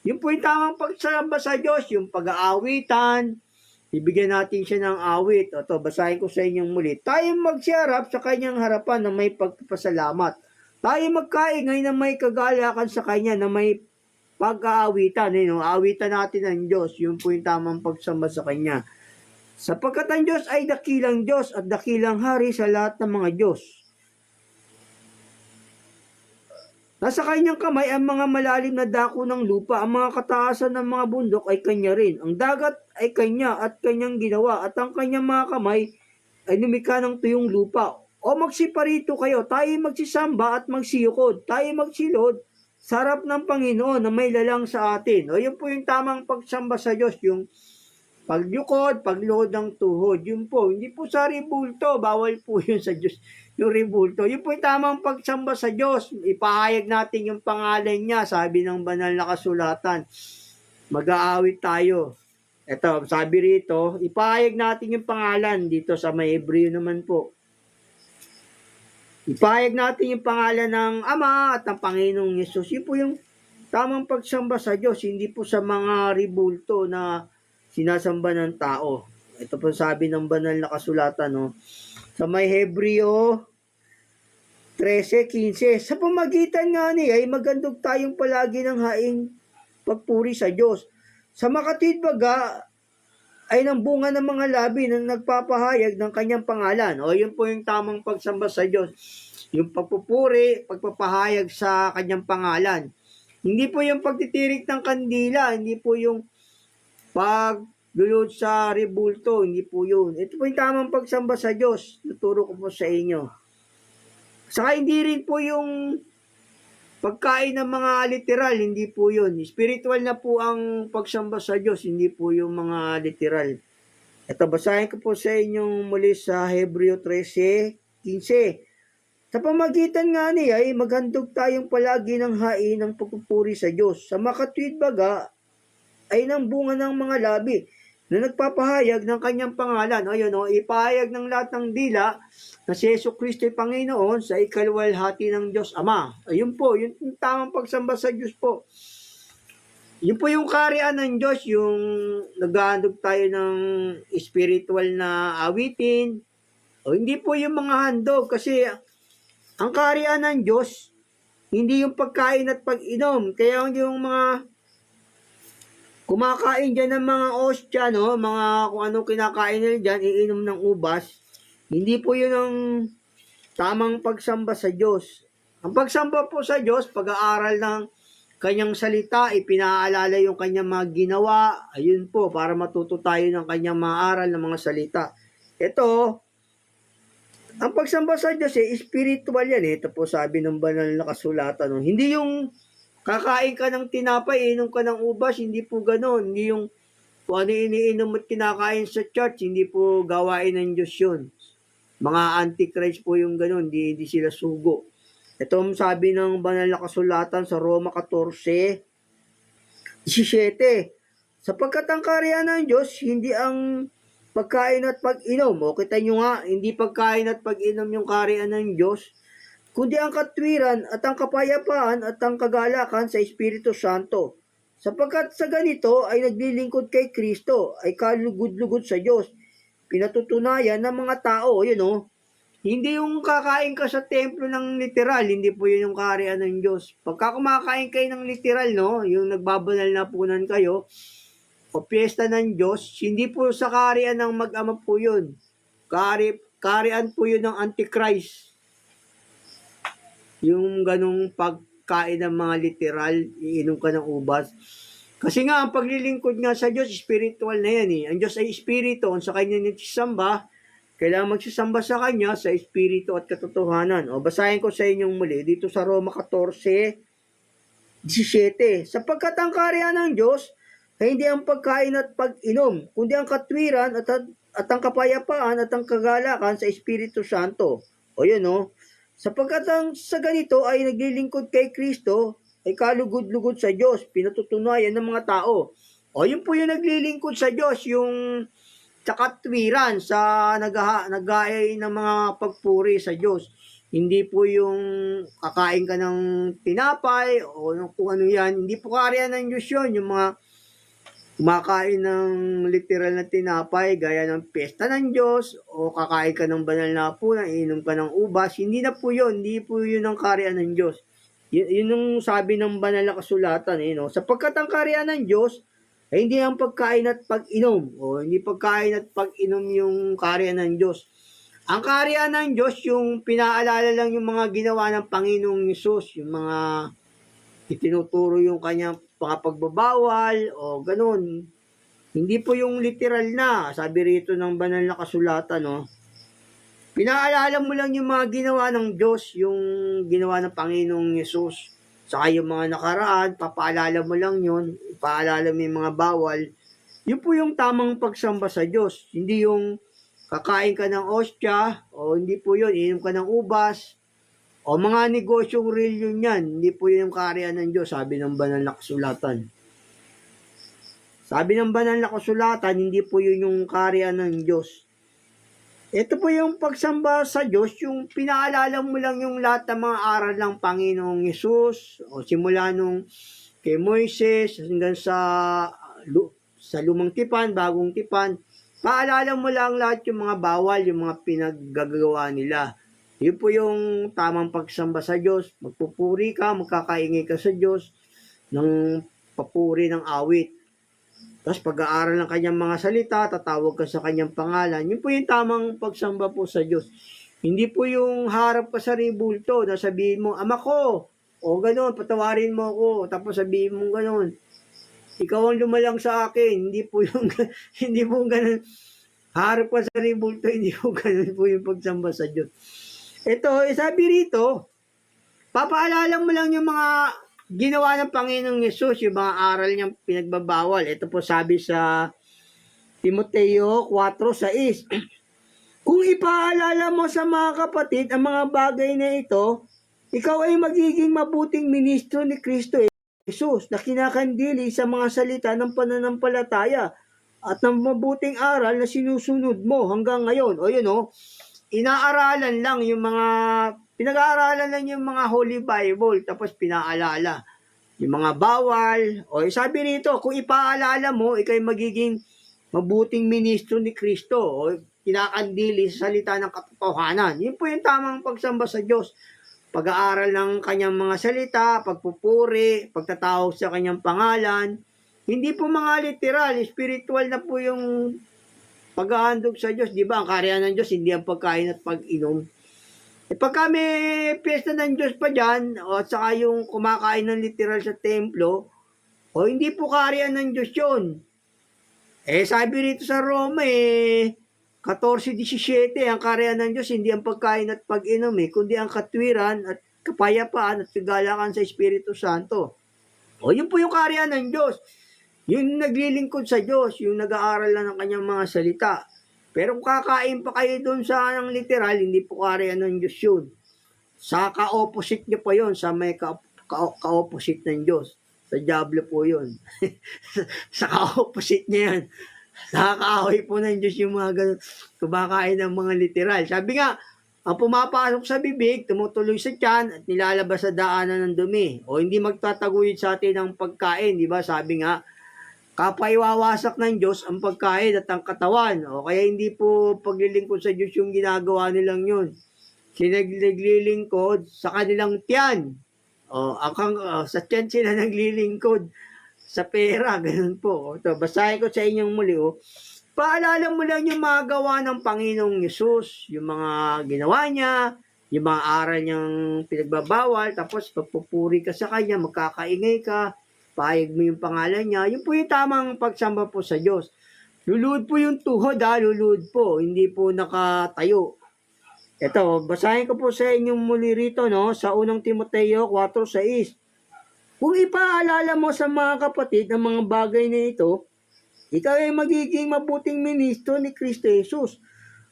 Yun po yung tamang pagsamba sa Diyos, yung pag-aawitan, ibigyan natin siya ng awit. O to, basahin ko sa inyong muli. Tayo magsiharap sa kanyang harapan na may pagpapasalamat. Tayo magkaingay na may kagalakan sa kanya na may pag-aawitan. Awitan natin ang Diyos. Yun po yung tamang pagsamba sa kanya. Sapagkat ang Diyos ay dakilang Diyos at dakilang hari sa lahat ng mga Diyos. Nasa kanyang kamay ang mga malalim na dako ng lupa, ang mga kataasan ng mga bundok ay kanya rin. Ang dagat ay kanya at kanyang ginawa, at ang kanyang mga kamay ay lumikha ng tuyong lupa. O magsiparito kayo, tayo magsisamba at magsiyukod, tayo magsilod sa harap ng Panginoon na may lalang sa atin. O yun po yung tamang pagsamba sa Diyos, yung pagyukod, pagluhod ng tuhod. Yun po, hindi po sa ribulto, bawal po yun sa Diyos, yung ribulto. Yun po yung tamang pagsamba sa Diyos. Ipahayag natin yung pangalan niya, sabi ng banal na kasulatan. Mag-aawit tayo. Ito, sabi rito, ipahayag natin yung pangalan dito sa may Hebreo naman po. Ipahayag natin yung pangalan ng Ama at ng Panginoong Yesus. Yun po yung tamang pagsamba sa Diyos, hindi po sa mga ribulto na sinasamba ng tao. Ito po sabi ng banal na kasulatan, sa may Hebreo 13:15. Sa pamagitan nga niya ay magandog tayong palagi ng haing pagpuri sa Diyos. Sa makatid baga ay ng bunga ng mga labi na nagpapahayag ng kanyang pangalan. O yun po yung tamang pagsamba sa Diyos. Yung pagpupuri, pagpapahayag sa kanyang pangalan. Hindi po yung pagtitirik ng kandila, hindi po yung paglulod sa ribulto, hindi po yun. Ito po yung tamang pagsamba sa Diyos. Tuturo ko po sa inyo. Saka hindi rin po yung pagkain ng mga literal, hindi po yun. Spiritual na po ang pagsamba sa Diyos, hindi po yung mga literal. Ito, basahin ko po sa inyong muli sa Hebreo 13:15. Sa pamagitan nga niya ay maghandog tayong palagi ng hain ng pagpupuri sa Diyos. Sa makatwid baga ay ng bunga ng mga labi na nagpapahayag ng kanyang pangalan. Ayun o, ipahayag ng lahat ng dila na si Yesu Kristo ay Panginoon sa ikalwalhati ng Diyos Ama. Ayun po, yun yung tamang pagsamba sa Diyos po. Yun po yung karian ng Diyos, yung naghahandog tayo ng spiritual na awitin. O hindi po yung mga handog kasi ang karian ng Diyos, hindi yung pagkain at pag-inom. Kaya yung mga kumakain dyan ng mga ostya, no? Mga kung anong kinakain nila dyan, iinom ng ubas. Hindi po yun ang tamang pagsamba sa Diyos. Ang pagsamba po sa Diyos, pag-aaral ng kanyang salita, ipinaalala yung kanyang mga ginawa. Ayun po, para matuto tayo ng kanyang mga aral ng mga salita. Ito, ang pagsamba sa Diyos, spiritual yan. Ito po sabi ng banal na kasulatan. No? Hindi yung kakain ka ng tinapay, inom ka ng ubas, hindi po gano'n. Hindi yung kung ano iniinom at kinakain sa church, hindi po gawain ng Diyos yun. Mga antichrist po yung gano'n, hindi sila sugo. Ito ang sabi ng banal na kasulatan sa Roma 14:17. Sapagkat ang karya ng Diyos, hindi ang pagkain at pag-inom. O kita nyo nga, hindi pagkain at pag-inom yung karya ng Diyos, kundi ang katwiran at ang kapayapaan at ang kagalakan sa Espiritu Santo. Sapagkat sa ganito ay naglilingkod kay Kristo, ay kalugod-lugod sa Diyos. Pinatutunayan ng mga tao, yun o. Hindi yung kakain ka sa templo ng literal, hindi po yun yung kaharian ng Diyos. Pagka kumakain kayo ng literal, no, yung nagbabanal na punan kayo, o piyesta ng Diyos, hindi po sa kaharian ng mag-ama po yun. Kaharian po yun ng Antichrist. Yung ganong pagkain ng mga literal, iinom ka ng ubas. Kasi nga, ang paglilingkod nga sa Diyos, spiritual na yan eh. Ang Diyos ay espiritu, sa kanya nagsisamba, kailangan magsisamba sa kanya sa espiritu at katotohanan. O, basahin ko sa inyong muli, dito sa Roma 14:17. Sapagkat ang kaharian ng Diyos, ay hindi ang pagkain at pag-inom, kundi ang katwiran at ang kapayapaan at ang kagalakan sa Espiritu Santo. O yun o. Sapagkat ang sa ganito ay naglilingkod kay Kristo, ay kalugod-lugod sa Diyos, pinatutunayan ng mga tao. O yun po yung naglilingkod sa Diyos, yung katwiran sa nag-aay ng mga pagpuri sa Diyos. Hindi po yung kakain ka ng tinapay o kung ano yan. Hindi po karya ng Diyos yun. Yung mga kumakain ng literal na tinapay gaya ng pesta ng Diyos o kakain ka ng banal na punan, inom ka ng ubas, hindi na po yun, hindi po yun ang kaharian ng Diyos. Yun yung sabi ng banal na kasulatan, no? Sapagkat ang kaharian ng Diyos ay hindi ang pagkain at pag-inom o hindi pagkain at pag-inom yung kaharian ng Diyos. Ang kaharian ng Diyos yung pinaalala lang yung mga ginawa ng Panginoong Hesus, yung mga itinuturo yung kanyang pagbabawal o ganun. Hindi po yung literal na, sabi rito ng banal na kasulatan, no? Pinaalala mo lang yung mga ginawa ng Diyos, yung ginawa ng Panginoong Yesus. Saka yung mga nakaraan, papaalala mo lang yun, ipaalala mo yung mga bawal. Yun po yung tamang pagsamba sa Diyos. Hindi yung kakain ka ng ostya, o hindi po yun, inom ka ng ubas, o mga negosyong real yun yan, hindi po yun yung kaharian ng Diyos, sabi ng banal na kasulatan. Sabi ng banal na kasulatan, hindi po yun yung kaharian ng Diyos. Ito po yung pagsamba sa Diyos, yung pinaalala mo lang yung lahat ng mga aral ng Panginoong Hesus, o simula nung kay Moises, hanggang sa lumang tipan, bagong tipan, paalala mo lang lahat yung mga bawal, yung mga pinaggagawa nila. Yun po yung tamang pagsamba sa Diyos. Magpupuri ka, magkakaingay ka sa Diyos ng papuri ng awit. Tapos pag-aaral ng kanyang mga salita, tatawag ka sa kanyang pangalan. Yun po yung tamang pagsamba po sa Diyos. Hindi po yung harap ka sa ribulto na sabihin mo, ama ko, o gano'n, patawarin mo ako, tapos sabihin mo gano'n. Ikaw ang lumalang sa akin. Hindi po yung, hindi po gano'n. Harap ka sa ribulto, hindi po gano'n po yung pagsamba sa Diyos. Ito, sabi rito, Papaalala mo lang yung mga ginawa ng Panginoong Yesus, yung mga aral niyang pinagbabawal. Ito po sabi sa Timoteo 4:6. Kung ipaalala mo sa mga kapatid ang mga bagay na ito, ikaw ay magiging mabuting ministro ni Kristo Jesus na kinakandili sa mga salita ng pananampalataya at ng mabuting aral na sinusunod mo hanggang ngayon. O yun o, inaaralan lang yung mga, pinag-aaralan lang yung mga Holy Bible, tapos pinaalala yung mga bawal. O sabi rito, kung ipaalala mo, ikay magiging mabuting ministro ni Kristo. O kinakandili sa salita ng katotohanan. Yun po yung tamang pagsamba sa Diyos. Pag-aaral ng kanyang mga salita, pagpupuri, pagtatawag sa kanyang pangalan. Hindi po mga literal, spiritual na po yung pag-ahandog sa Diyos. Di ba? Ang karya ng Diyos, hindi ang pagkain at pag-inom. E pagka may piyesta ng Diyos pa dyan, o at saka yung kumakain ng literal sa templo, o hindi po karya ng Diyos yun. Sabi rito sa Roma, 14:17, ang karya ng Diyos, hindi ang pagkain at pag-inom, kundi ang katwiran at kapayapaan at kagalakan sa Espiritu Santo. O yun po yung karya ng Diyos. Yung naglilingkod sa Diyos, yung nag-aaral lang ng kanyang mga salita. Pero kung kakain pa kayo doon sa ng literal, hindi po karya ng Diyos yun. Sa ka-opposite niyo pa yun, sa may ka-opposite ng Diyos. Sa Diablo po yun. Sa ka-opposite niya yan. Nakakaaway po ng Diyos yung mga ganun, kumakain ng mga literal. Sabi nga, ang pumapasok sa bibig, tumutuloy sa tiyan at nilalabas sa daanan ng dumi. O hindi magtataguyod sa atin ang pagkain, di ba? Sabi nga, kapaiwawasak ng Diyos ang pagkain at ang katawan. O kaya hindi po paglilingkod sa Diyos yung ginagawa nilang yun. Naglilingkod sa kanilang tiyan. O sa tiyan sila naglilingkod sa pera, ganun po. Ito, basahin ko sa inyong muli. Paalala mo lang yung mga gawa ng Panginoong Yesus, yung mga ginawa niya, yung mga aral niyang pinagbabawal, tapos pagpupuri ka sa Kanya, magkakaingay ka, pahayag mo yung pangalan niya, yun po yung tamang pagsamba po sa Diyos. Luluhod po yung tuhod, luluhod po, hindi po nakatayo. Ito, basahin ko po sa inyong muli rito, no, sa unang Timoteo 4:6. Kung ipaalala mo sa mga kapatid ang mga bagay na ito, ikaw ay magiging mabuting ministro ni Kristo Jesus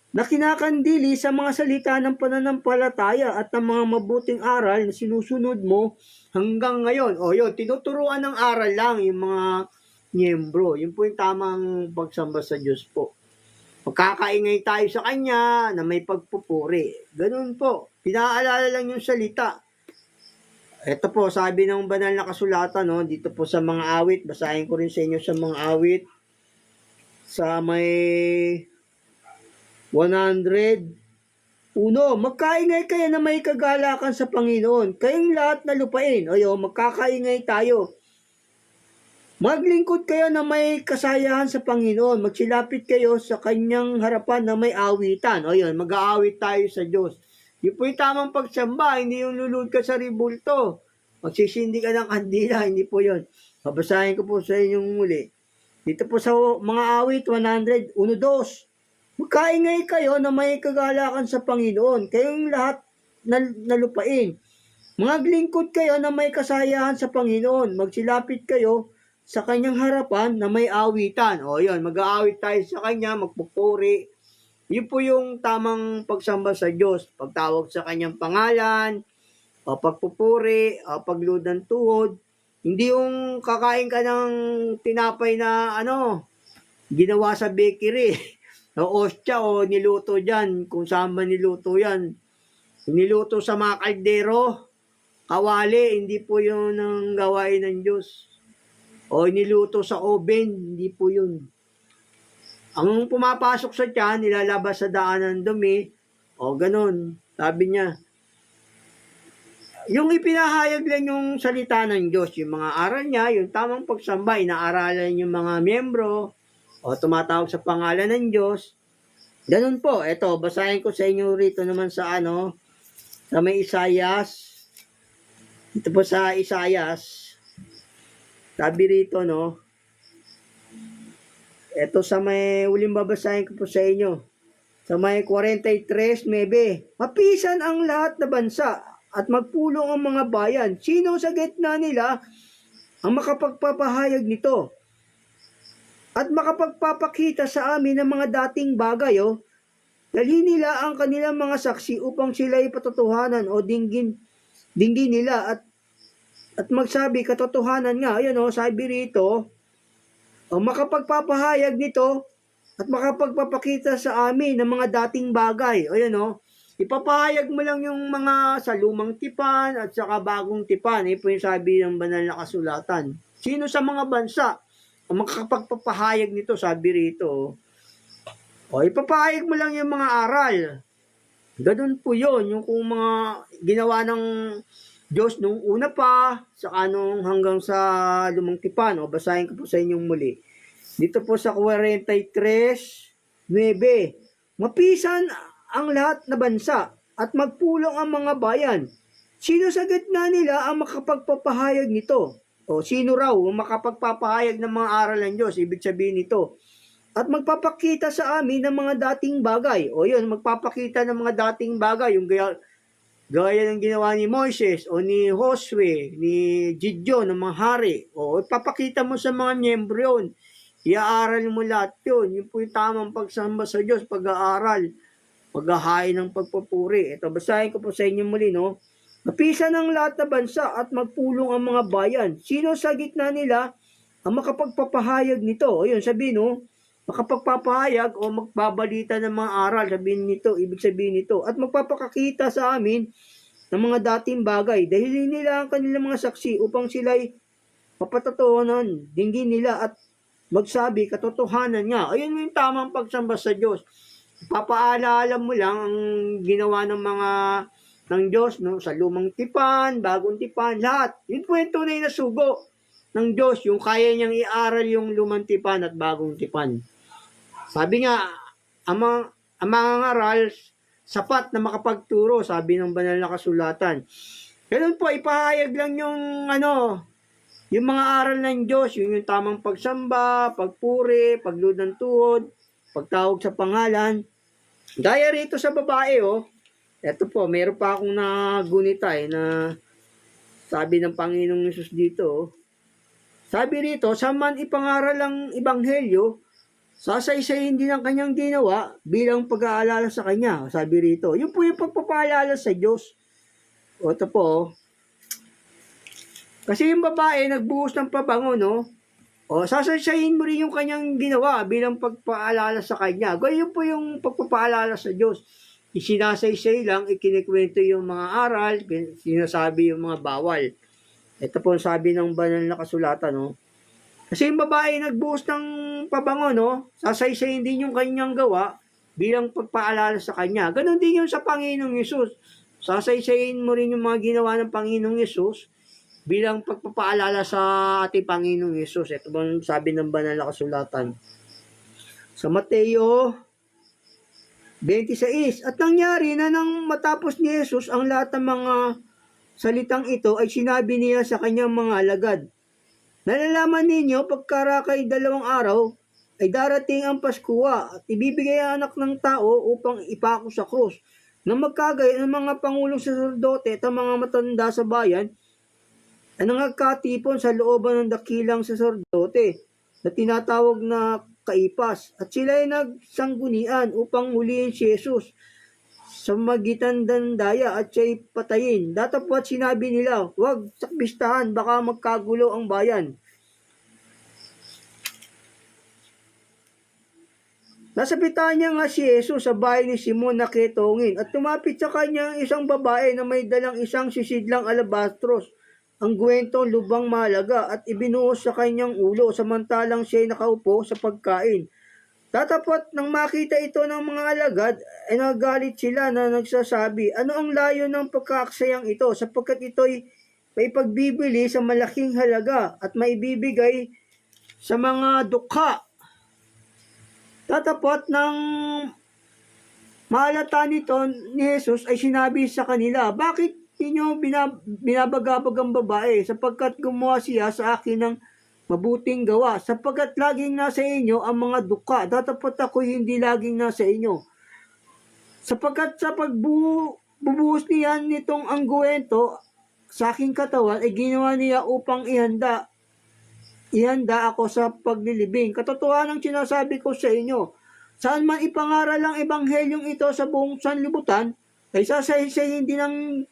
na kinakandili sa mga salita ng pananampalataya at ng mga mabuting aral na sinusunod mo hanggang ngayon. O yun, tinuturuan ng aral lang yung mga miyembro. Yun po yung tamang pagsamba sa Diyos po. Magkakaingay tayo sa Kanya na may pagpupuri. Ganun po. Pinaalala lang yung salita. Ito po, sabi ng banal na kasulatan, no, dito po sa mga awit, basahin ko rin sa inyo sa mga awit, sa may 100. Magkaingay kayo na may kagalakan sa Panginoon. Kayong lahat na lupain. Magkakaingay tayo. Maglingkod kayo na may kasayahan sa Panginoon. Magsilapit kayo sa kanyang harapan na may awitan. Mag-aawit tayo sa Diyos. Yung po yung tamang pagsamba, hindi yung lulud ka sa ribulto. Magsisindi ka ng kandila, hindi po yun. Babasahin ko po sa inyong muli. Dito po sa mga awit 100, 1-2. Magkaingay kayo na may kagalakan sa Panginoon. Kayong lahat na lupain. Maglingkod kayo na may kasayahan sa Panginoon. Magsilapit kayo sa kanyang harapan na may awitan. Mag-aawit tayo sa kanya, magpupuri. Yun po yung tamang pagsamba sa Diyos. Pagtawag sa kanyang pangalan, o pagpupuri, o pagluhod ng tuhod. Hindi yung kakain ka ng tinapay na ginawa sa bakery. O ostya o niluto dyan. Kung saan ba niluto yan. Niluto sa mga kaldero, kawali, hindi po yun ang gawain ng Diyos. O niluto sa oven, hindi po yun. Ang pumapasok sa tiyan, nilalabas sa daan ng dumi, ganun. Sabi niya, yung ipinahayag lang yung salita ng Diyos, yung mga aral niya, yung tamang pagsamba, inaaralan yung mga miyembro, tumatawag sa pangalan ng Diyos. Ganun po. Ito, basahin ko sa inyo rito naman sa sa may Isayas. Ito po sa Isayas. Sabi rito, no, ito sa may uling babasahin ko po sa inyo. Sa may 43:9. Mapisan ang lahat na bansa at magpulong ang mga bayan. Sino sa gitna nila ang makapagpapahayag nito at makapagpapakita sa amin ng mga dating bagay, dalhin nila ang kanilang mga saksi upang sila'y patotohanan o dinggin nila at magsabi katotohanan nga. Ayun sabi rito, makapagpapahayag nito at makapagpapakita sa amin ng mga dating bagay. Ayun ipapahayag mo lang yung mga sa lumang tipan at saka bagong tipan. Po yung sabi ng banal na kasulatan. Sino sa mga bansa ang makakapagpapahayag nito? Sabi rito. Ipapahayag mo lang yung mga aral. Ganun po yun. Yung kung mga ginawa ng Diyos nung una pa, saka nung hanggang sa lumang tipan. Basahin ko po sa inyong muli. Dito po sa 43:9. Mapisan ang lahat na bansa at magpulong ang mga bayan. Sino sa gitna nila ang makapagpapahayag nito? Sino raw ang makapagpapahayag ng mga aral ng Diyos? Ibig sabihin nito. At magpapakita sa amin ng mga dating bagay. Yun, magpapakita ng mga dating bagay. Yung gaya ng ginawa ni Moises o ni Josue, ni Gideon, ng mga hari. Ipapakita mo sa mga miyembro yun. Iaaral mo lahat yun. Yun po yung tamang pagsamba sa Diyos, pag-aaral, paghahain ng pagpupuri. Ito, basahin ko po sa inyo muli, Napisan ng lahat na bansa at magpulong ang mga bayan. Sino sa gitna nila ang makapagpapahayag nito? Ayun, sabihin makapagpapahayag o magbabalita ng mga aral, sabihin nito, ibig sabihin nito. At magpapakakita sa amin ng mga dating bagay. Dahil nila ang kanilang mga saksi upang sila'y papatatonan, dinggin nila at magsabi katotohanan nga. Ayun yung tamang pagsamba sa Diyos. Papaalala mo lang ang ginawa ng mga ng Diyos, sa lumang tipan, bagong tipan, lahat. Yun po yung tunay na sugo ng Diyos, yung kaya niyang iaral yung lumang tipan at bagong tipan. Sabi nga, ang mga ngaral, sapat na makapagturo, sabi ng banal na kasulatan. Ganun po, ipahayag lang yung yung mga aral ng Diyos, yung tamang pagsamba, pagpuri, paglud ng tuhod, pagtawag sa pangalan. Gaya rito sa babae, eto po, meron pa akong nagunita na sabi ng Panginoong Yesus dito. Sabi rito, sa man ipangaral ang ebanghelyo, sasaysayin din ang kanyang ginawa bilang pag-aalala sa kanya. Sabi rito, yun po yung pagpapaalala sa Diyos. Ito po, kasi yung babae nagbuhos ng pabango, sasaysayin mo rin yung kanyang ginawa bilang pagpaalala sa kanya. Ganyan po yung pagpapaalala sa Diyos. Isinasaysay lang, ikinikwento yung mga aral, sinasabi yung mga bawal. Ito po sabi ng banal na kasulatan, Kasi yung babae nagbuhos ng pabango, sasaysayin din yung kanyang gawa bilang pagpaalala sa kanya. Ganon din yun sa Panginoong Yesus. Sasaysayin mo rin yung mga ginawa ng Panginoong Yesus bilang pagpapaalala sa ating Panginoong Yesus. Ito po sabi ng banal na kasulatan. Sa Mateo 26. At nangyari na nang matapos ni Jesus ang lahat ng mga salitang ito ay sinabi niya sa kanyang mga alagad, nalalaman ninyo pagkarakay 2 araw ay darating ang Paskwa at ibibigay ang anak ng tao upang ipako sa krus. Nang magkagay ng mga pangulong saserdote at ang mga matanda sa bayan ay nangagkatipon sa looban ng dakilang saserdote na tinatawag na Kaipas, at sila ay nagsanggunian upang hulihin si Jesus sa magitan dandaya at siya'y patayin. Datapwat sinabi nila, huwag sakbistahan, baka magkagulo ang bayan. Nasapitan niya nga si Jesus sa bahay ni Simon na ketongin at tumapit sa kanya ang isang babae na may dalang isang sisidlang alabastros, ang gwentong lubang mahalaga at ibinuhos sa kanyang ulo samantalang siya'y nakaupo sa pagkain. Tatapat nang makita ito ng mga alagad ay nagalit sila na nagsasabi, ano ang layo ng pagkaaksayang ito sapagkat ito'y may pagbibili sa malaking halaga at maibibigay sa mga dukha. Tatapat ng mahalata nito ni Jesus ay sinabi sa kanila, bakit ninyo binabagabag ang babae sapagkat gumawa siya sa akin ng mabuting gawa, sapagkat laging nasa inyo ang mga dukha, tatapat ako'y hindi laging nasa inyo. Sapagkat sa pagbubuhos niya nitong angguento sa aking katawan ay ginawa niya upang ihanda ako sa paglilibing. Katotohanan ang sinasabi ko sa inyo, saan man ipangaral ang ebanghelyong ito sa buong sanlibutan, ay sasaysayin din ang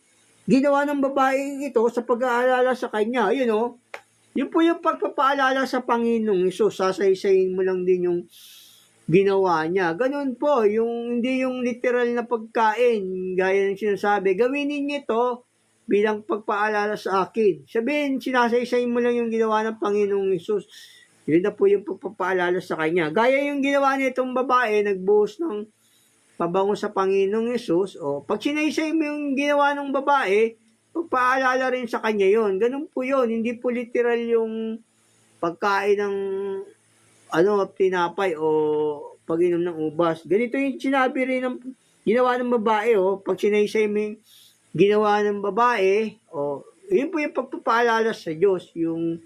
ginawa ng babaeng ito sa pag-aalala sa kanya. Yun o. Yun po yung pagpapaalala sa Panginoong Hesus. Sasaysayin mo lang din yung ginawa niya. Ganun po, hindi yung literal na pagkain, gaya ng sinasabi, gawin ninyo ito bilang pagpaalala sa akin. Sabihin, sinasaysayin mo lang yung ginawa ng Panginoong Hesus. Yun na po yung pagpapaalala sa kanya. Gaya yung ginawa nitong babae, nagbuhos ng pabango sa Panginoong Hesus, o pag sinaysay mo yung ginawa ng babae, pagpaalala rin sa kanya yon. Ganun po yun. Hindi po literal yung pagkain ng tinapay o pag-inom ng ubas. Ganito yung sinabi rin ng ginawa ng babae, pag sinaysay mo yung ginawa ng babae, yun po yung pagpapaalala sa Diyos, yung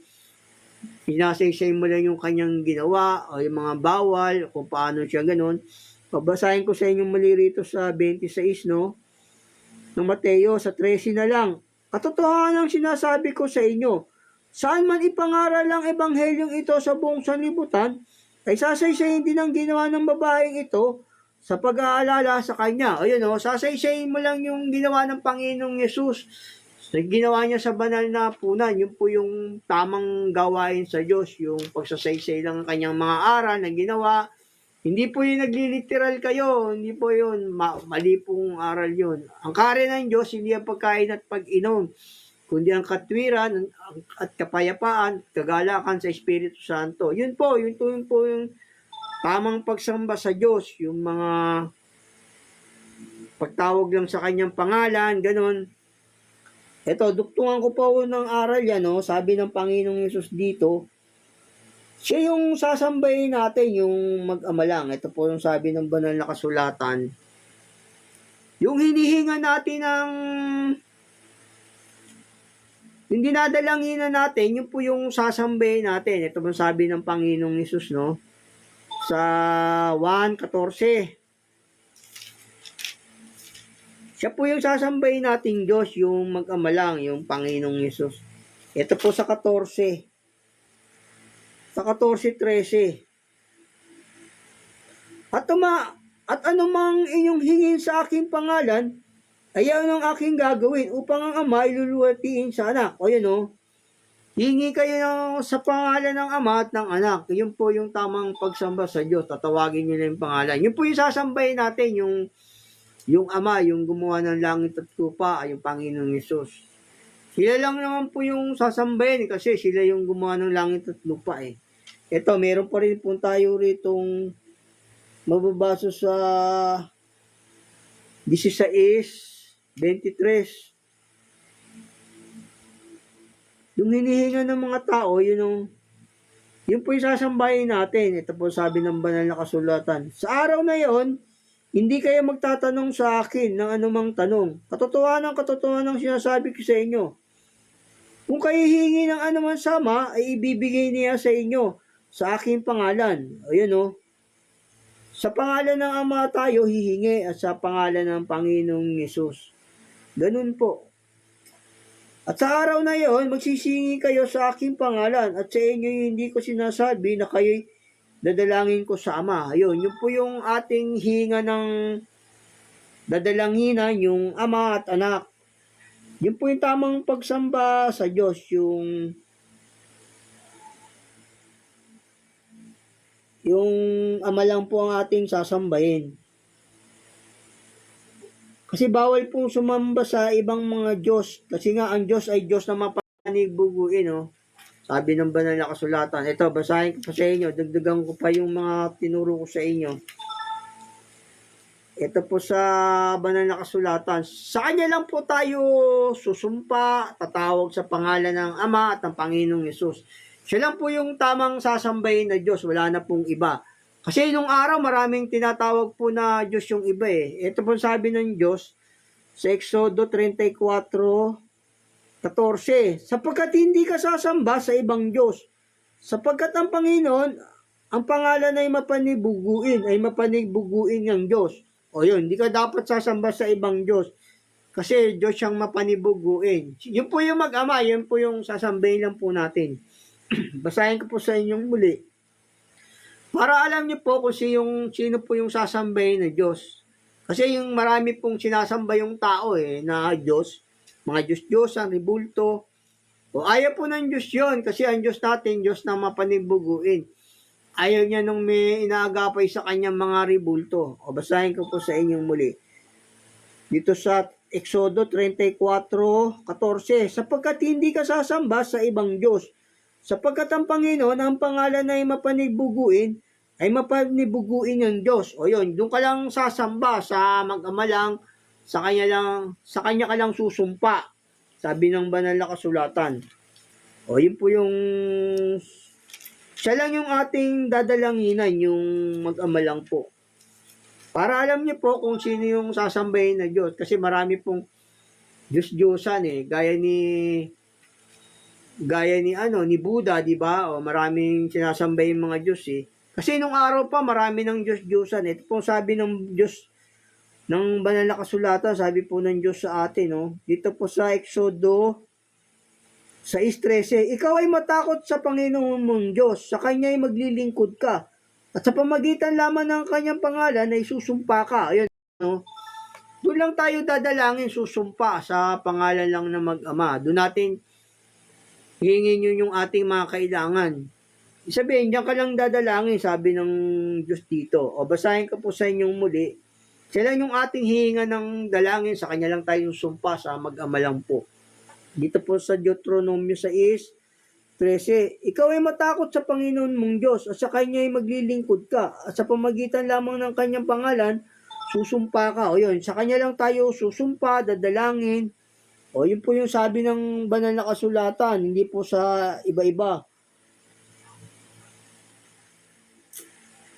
sinasaysay mo lang yung kanyang ginawa, o yung mga bawal, kung paano siya ganun. Babasahin ko sa inyong mali rito sa 26, ng Mateo, sa 13 na lang. Katotohanan ang sinasabi ko sa inyo, saan man ipangaral ang ebanghelyong ito sa buong sanlibutan, ay sasaysayin din ang ginawa ng babaeng ito sa pag-aalala sa kanya. Ayun sasaysayin mo lang yung ginawa ng Panginoong Yesus. Ginawa niya sa banal na punan. Yun po yung tamang gawain sa Diyos. Yung pagsasaysay lang ang kanyang mga aral na ginawa. Hindi po yung nagliliteral kayo. Hindi po yun. Mali pong aral yun. Ang kare ng Diyos, hindi ang pagkain at pag-inom, kundi ang katwiran at kapayapaan, kagalakan sa Espiritu Santo. Yun po yung tamang pagsamba sa Diyos, yung mga pagtawag lang sa kanyang pangalan, ganun. Ito, duktungan ko po ng aral yan, sabi ng Panginoong Hesus dito, siya yung sasambahin natin, yung mag-ama lang. Ito po yung sabi ng banal na kasulatan. Yung hinihinga natin yung dinadalanginan natin, yun po yung sasambahin natin. Ito po sabi ng Panginoong Hesus, sa 1:14. Siya po yung sasambahin nating Diyos, yung mag-ama lang, yung Panginoong Hesus. Ito po sa 14. Sa 14:13. At anumang inyong hingin sa aking pangalan, ay yan ang aking gagawin upang ang Ama iluluwatiin sa anak. O yun hingi kayo sa pangalan ng Ama at ng Anak. Yun po yung tamang pagsamba sa Diyos. Tatawagin niyo na yung pangalan. Yun po yung sasambahin natin, yung Ama, yung gumawa ng langit at lupa, ay yung Panginoong Hesus. Sila lang naman po yung sasambahin kasi sila yung gumawa ng langit at lupa Ito, meron pa rin po tayo ritong mababasa sa 16:23. Yung hinihinga ng mga tao, yun po yung sasambahin natin. Ito po sabi ng banal na kasulatan. Sa araw na yon, hindi kayo magtatanong sa akin ng anumang tanong. Katotohanan ang sinasabi ko sa inyo. Kung kayo hihingi ng anumang sama, ay ibibigay niya sa inyo sa aking pangalan. Ayun Sa pangalan ng Ama tayo hihingi at sa pangalan ng Panginoong Hesus. Ganun po. At sa araw na yon, magsisingi kayo sa aking pangalan at sa inyo hindi ko sinasabi na kayo'y dadalangin ko sa Ama. Ayun, yun po yung ating hinga ng dadalanginan, yung Ama at Anak. Yun po yung tamang pagsamba sa Diyos, yung Ama lang po ang ating sasambahin. Kasi bawal pong sumamba sa ibang mga Diyos. Kasi nga, ang Diyos ay Diyos na mapanigbuguin, Sabi ng banal na kasulatan. Ito, basahin ko pa sa inyo. Dagdagan ko pa yung mga tinuro ko sa inyo. Ito po sa banal na kasulatan. Sa Kanya lang po tayo susumpa, tatawag sa pangalan ng Ama at ng Panginoong Hesus. Siya lang po yung tamang sasambahin na Diyos. Wala na pong iba. Kasi nung araw, maraming tinatawag po na Diyos yung iba Ito po sabi ng Diyos sa Exodo 34:14. Sapagkat hindi ka sasamba sa ibang Diyos. Sapagkat ang Panginoon, ang pangalan ay mapanigbuguin ng Diyos. O yun, hindi ka dapat sasamba sa ibang Diyos. Kasi Diyos siyang mapanibuguin. Yun po yung mag-ama, yun po yung sasambahin lang po natin. Basahin ko po sa inyong muli. Para alam niyo po kung sino po yung sasambahin na Diyos. Kasi yung marami pong sinasamba yung tao na Diyos, mga Diyos-Diyosan, ribulto. O ayaw po ng Diyos yun kasi ang Diyos natin, Diyos na mapanibuguin. Ayaw niya nung may inaagapay sa kanyang mga ribulto. O basahin ko po sa inyong muli. Dito sa Exodo 34:14, sapagkat hindi ka sasamba sa ibang Diyos, sapagkat ang Panginoon, ang pangalan na ay mapanibuguin, ay mapanibuguin yung Diyos. O yun, doon ka lang sasamba, sa mag-ama lang, sa kanya ka lang susumpa. Sabi ng banal na kasulatan. O yun po yung, siya lang yung ating dadalanginan, yung mag-ama lang po. Para alam niyo po kung sino yung sasambahin na Diyos. Kasi marami pong Diyos-Diyosan gaya ni Buddha, di ba? O maraming sinasambay yung mga Diyos Kasi nung araw pa, marami ng Diyos-Diyosan. Ito po sabi ng Diyos, ng banal na kasulatan, sabi po ng Diyos sa atin, dito po sa Exodo 6:13, ikaw ay matakot sa Panginoon mong Diyos, sa Kanya ay maglilingkod ka, at sa pamagitan lamang ng Kanyang pangalan ay susumpa ka. Ayun, doon lang tayo dadalangin, susumpa sa pangalan lang ng mag-ama. Doon natin hingin yun yung ating mga kailangan. Sabihin, diyan ka lang dadalangin, sabi ng Diyos dito. O basahin ko po sa inyong muli. Siya lang yung ating hihinga ng dalangin, sa Kanya lang tayong sumpa, sa mag-ama lang po. Dito po sa Deuteronomio 6:13, ikaw ay matakot sa Panginoon mong Diyos, at sa Kanya ay maglilingkod ka, at sa pamagitan lamang ng Kanyang pangalan, susumpa ka. O yun, sa Kanya lang tayo susumpa, dadalangin. O yun po yung sabi ng banal na kasulatan, hindi po sa iba-iba.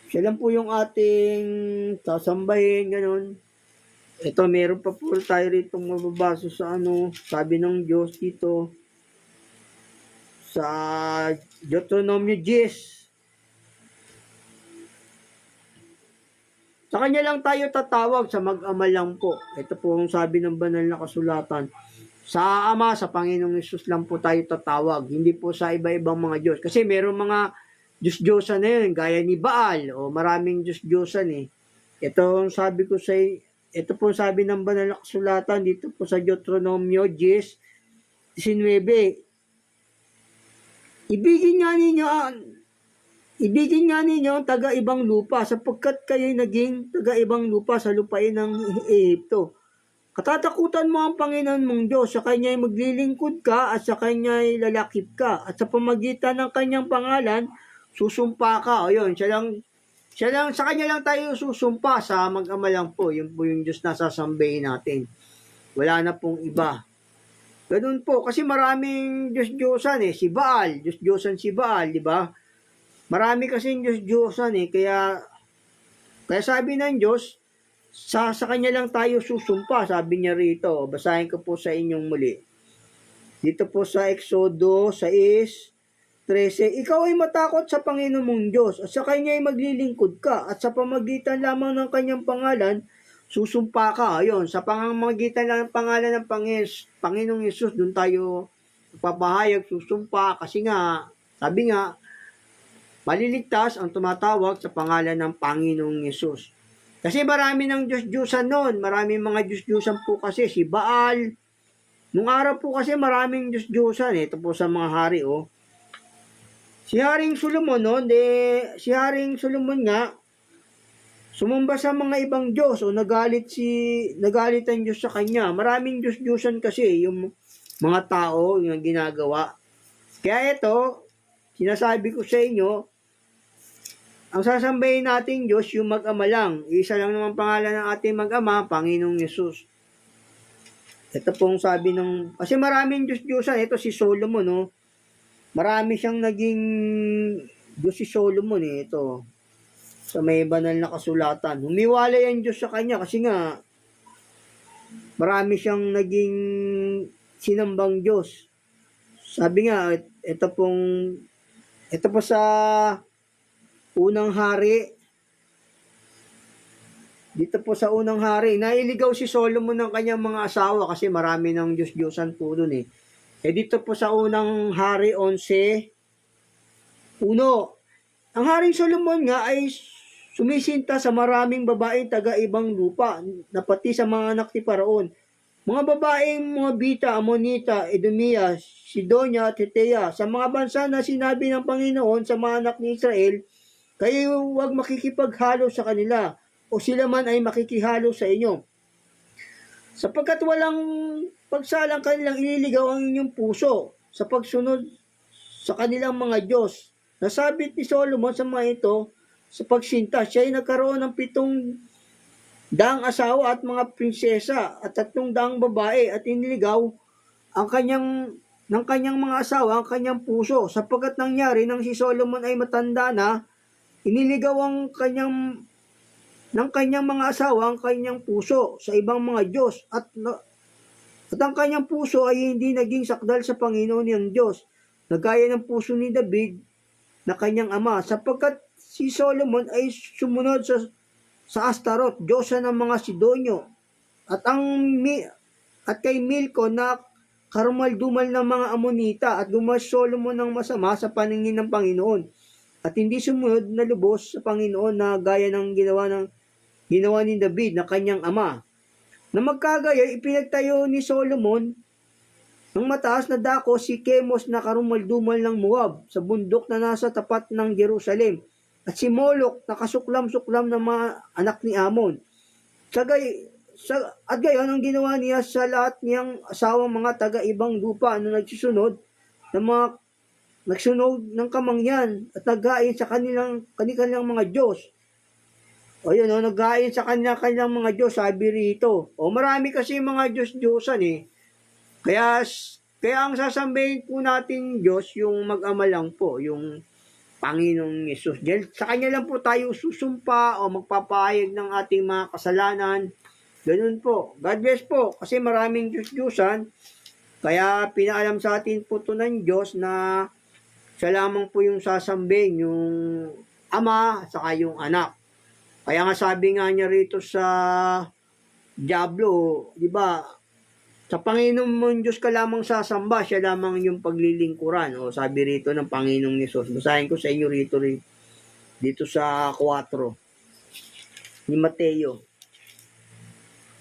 Siya lang po yung ating sasambahin, ganun. Ito, meron pa po tayo rito mababasa sa sabi ng Diyos dito sa Deuteronomio 10. Sa Kanya lang tayo tatawag, sa mag-ama lang po. Ito po ang sabi ng banal na kasulatan. Sa Ama, sa Panginoong Hesus lang po tayo tatawag. Hindi po sa iba-ibang mga Diyos. Kasi meron mga Diyos-Diyosan na yun, gaya ni Baal, o maraming Diyos-Diyosan Ito ang sabi ko ito po sabi ng banal na kasulatan dito po sa Deuteronomio 10:19. Ibigin nga ninyo ang taga-ibang lupa, sapagkat kayo'y naging taga-ibang lupa sa lupain ng Ehipto. Katatakutan mo ang Panginoon mong Diyos, sa Kanya'y maglilingkod ka, at sa Kanya'y lalakip ka, at sa pamagitan ng Kanyang pangalan, susumpa ka. O yun, siya lang, sa Kanya lang tayo susumpa, sa mag-ama lang po. Yun po yung Diyos na sasambahin natin. Wala na pong iba. Ganun po, kasi maraming Diyos-Diyosan si Baal, Diyos-Diyosan si Baal, di ba? Marami kasing Diyos-Diyosan kaya sabi ng Diyos, sa Kanya lang tayo susumpa, sabi niya rito. Basahin ko po sa inyong muli. Dito po sa Exodo 6:13, ikaw ay matakot sa Panginoon mong Diyos, at sa Kanya ay maglilingkod ka, at sa pamagitan lamang ng Kanyang pangalan, susumpa ka. Ayun, sa pamamagitan lang ng pangalan ng Panginoong Hesus, doon tayo papahayag, susumpa, kasi nga, sabi nga, maliligtas ang tumatawag sa pangalan ng Panginoong Hesus. Kasi marami ng Diyos-Diyosan noon, maraming mga Diyos-Diyosan po kasi, si Baal. Nung araw po kasi maraming Diyos-Diyosan ito po sa mga hari Si Haring Solomon si Haring Solomon nga, sumamba sa mga ibang Diyos nagalit ang Diyos sa kanya. Maraming Diyos-Diyosan kasi yung mga tao yung ginagawa. Kaya ito, sinasabi ko sa inyo, ang sasambahin nating Diyos yung mag-ama lang. Isa lang naman pangalan ng ating mag-ama, Panginoong Hesus. Ito pong sabi kasi maraming Diyos-Diyosan. Ito si Solomon, marami siyang naging Diyos si Solomon ito. Sa may banal na kasulatan. Humiwalay ang Diyos sa kanya kasi nga marami siyang naging sinambang Diyos. Sabi nga, ito po sa unang hari Dito po sa unang hari, nailigaw si Solomon ng kanyang mga asawa kasi marami ng Diyos-Diyosan po dun eh. Dito po sa unang hari 11, uno, ang Haring Solomon nga ay sumisinta sa maraming babaeng taga-ibang lupa na pati sa mga anak ni Paraon. Mga babaeng mga Bita, Amonita, Edomia, Sidonia at Hetea, sa mga bansa na sinabi ng Panginoon sa mga anak ni Israel, kayo huwag makikipaghalo sa kanila o sila man ay makikihalo sa inyo. Sapagkat walang pagsalang kanilang ililigaw ang inyong puso sa pagsunod sa kanilang mga Diyos. Nasabit ni Solomon sa mga ito sa pagsinta. Siya ay nagkaroon ng 700 asawa at mga prinsesa at 300 babae at iniligaw ang ng kanyang mga asawa ang kanyang puso. Sapagkat nangyari nang si Solomon ay matanda na, iniligaw ng kanyang mga asawa ang kanyang puso sa ibang mga Diyos at ang kanyang puso ay hindi naging sakdal sa Panginoon niyang Diyos, na gaya ng puso ni David na kanyang ama, sapagkat si Solomon ay sumunod sa Astaroth, diyosa ng mga Sidonyo, at kay Milko na karumaldumal ng mga Amonita, at gumawa Solomon ng masama sa paningin ng Panginoon, at hindi sumunod na lubos sa Panginoon na gaya ng ginawa ni David na kanyang ama. Na magkagaya, ipinagtayo ni Solomon ng mataas na dako si Chemos na karumaldumal ng Moab sa bundok na nasa tapat ng Jerusalem, at si Molok na kasuklam-suklam ng mga anak ni Amon. At gayon ang ginawa niya sa lahat niyang asawang mga taga-ibang lupa na nagsusunod ng kamangyan at naghain sa kanilang mga Diyos. O yun, naghain sa kanilang mga Diyos, sabi rito. O marami kasi mga Diyos-Diyosan eh. Kaya ang sasambahin po natin Diyos, yung mag-ama lang po, yung Panginoong Yesus. Sa Kanya lang po tayo susumpa o magpapahayag ng ating mga kasalanan. Ganun po. God bless po. Kasi maraming Diyos-Diyosan. Kaya pinaalam sa atin po ito ng Diyos na siya lamang po yung sasambahin, yung Ama, saka yung Anak. Kaya nga sabi nga niya rito sa Diablo, di ba? Sa Panginoon mong Diyos ka lamang sasamba, siya lamang yung paglilingkuran. O sabi rito ng Panginoong Yesus. Basahin ko sa inyo rito dito sa 4 ni Mateo.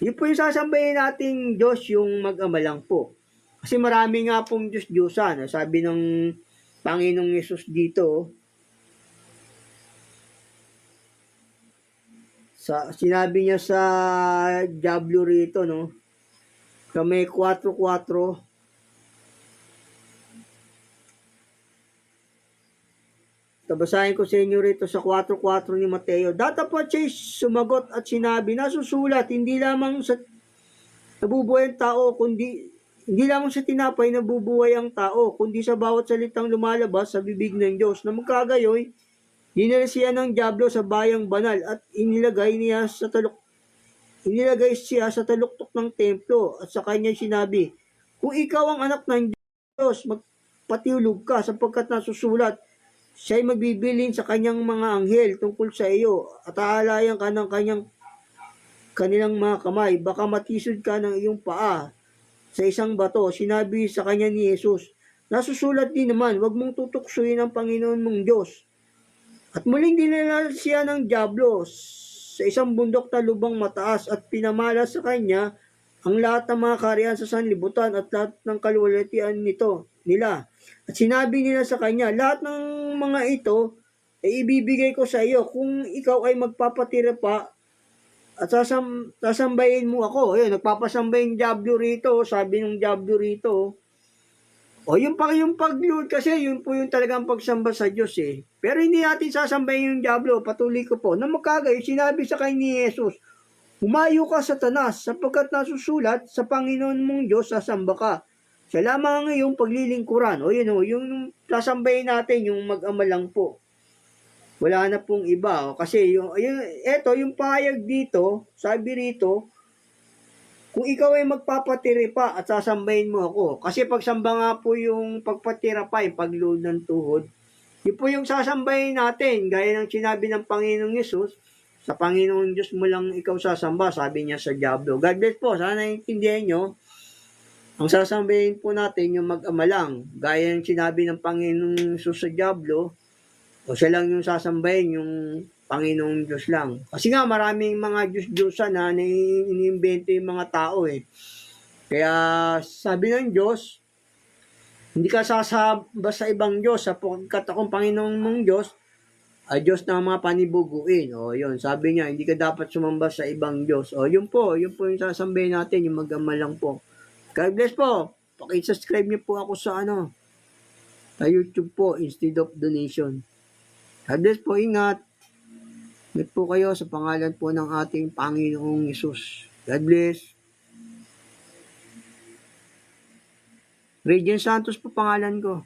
Yun po yung sasambahin nating Diyos, yung mag-ama lang po. Kasi marami nga pong Diyos-Diyosan. Sabi ng Panginoong Yesus dito, sinabi niya sa Diablo rito, no? Kami 4:4. Tabasahin ko sa inyo rito sa 4:4 ni Mateo. Datapot siya sumagot at sinabi, nasusulat, hindi lamang sa nabubuhay ang tao, kundi hindi lamang sa tinapay nabubuhay ang tao, kundi sa bawat salitang lumalabas sa bibig ng Diyos. Na magkagayoy, dinala siya ng Diablo sa bayang banal at inilagay siya sa taluktok ng templo at sa kanya sinabi, kung ikaw ang anak ng Diyos, magpatihulog ka sapagkat nasusulat, siya ay magbibilin sa kanyang mga anghel tungkol sa iyo at aalayan ka ng kanilang mga kamay, baka matisod ka ng iyong paa sa isang bato. Sinabi sa kanya ni Jesus, nasusulat din naman, huwag mong tutuksoin ang Panginoon mong Diyos. At muling dinala siya ng Diablo sa isang bundok na lubang mataas at pinamala sa kanya ang lahat ng mga kaharian sa sanlibutan at lahat ng kaluwalhatian nila. At sinabi nila sa kanya, lahat ng mga ito ay ibibigay ko sa iyo kung ikaw ay magpapatira pa at sasambayin mo ako. Ayun, nagpapasambay yung Diablo rito, sabi ng Diablo rito. O yung pag-Lord kasi, yun po yung talagang pagsamba sa Diyos eh. Pero hindi natin sasambahin yung Diablo, patuloy ko po. Na magkagayon, sinabi sa kanya ni Jesus, humayo ka Satanas, sapagkat nasusulat, sa Panginoon mong Diyos sasamba ka. Siya lamang ang iyong paglilingkuran. O yun o, yung sasambahin natin, yung mag-ama lang po. Wala na pong iba. O, kasi yung pahayag dito, sabi rito, kung ikaw ay magpapatira pa at sasambahin mo ako, kasi pagsamba nga po yung pagpatira pa, yung pagluhod ng tuhod, yun po yung sasambahin natin, gaya ng sinabi ng Panginoong Yesus, Sa Panginoon Diyos mo lang ikaw sasamba, sabi niya sa Diablo. God bless po, sana naiintindihan nyo. Ang sasambahin po natin yung mag-ama lang. Gaya ng sinabi ng Panginoong Jesus sa Diablo, o siya lang yung sasambahin, yung Panginoong Diyos lang. Kasi nga maraming mga Diyos-Diyosan na iniimbento yung mga tao eh. Kaya sabi ng Diyos, hindi ka sasamba sa ibang Diyos sapagkat akong Panginoong mong Diyos ay Diyos na mga panibuguin. O yun, sabi niya, hindi ka dapat sumamba sa ibang Diyos. O yun po yung sasambahin natin, yung mag-ama lang po. God bless po. Paki-subscribe niyo po ako sa sa YouTube po instead of donation. God bless po, ingat. Ingat po kayo sa pangalan po ng ating Panginoong Yesus. God bless. Regent Santos po pangalan ko.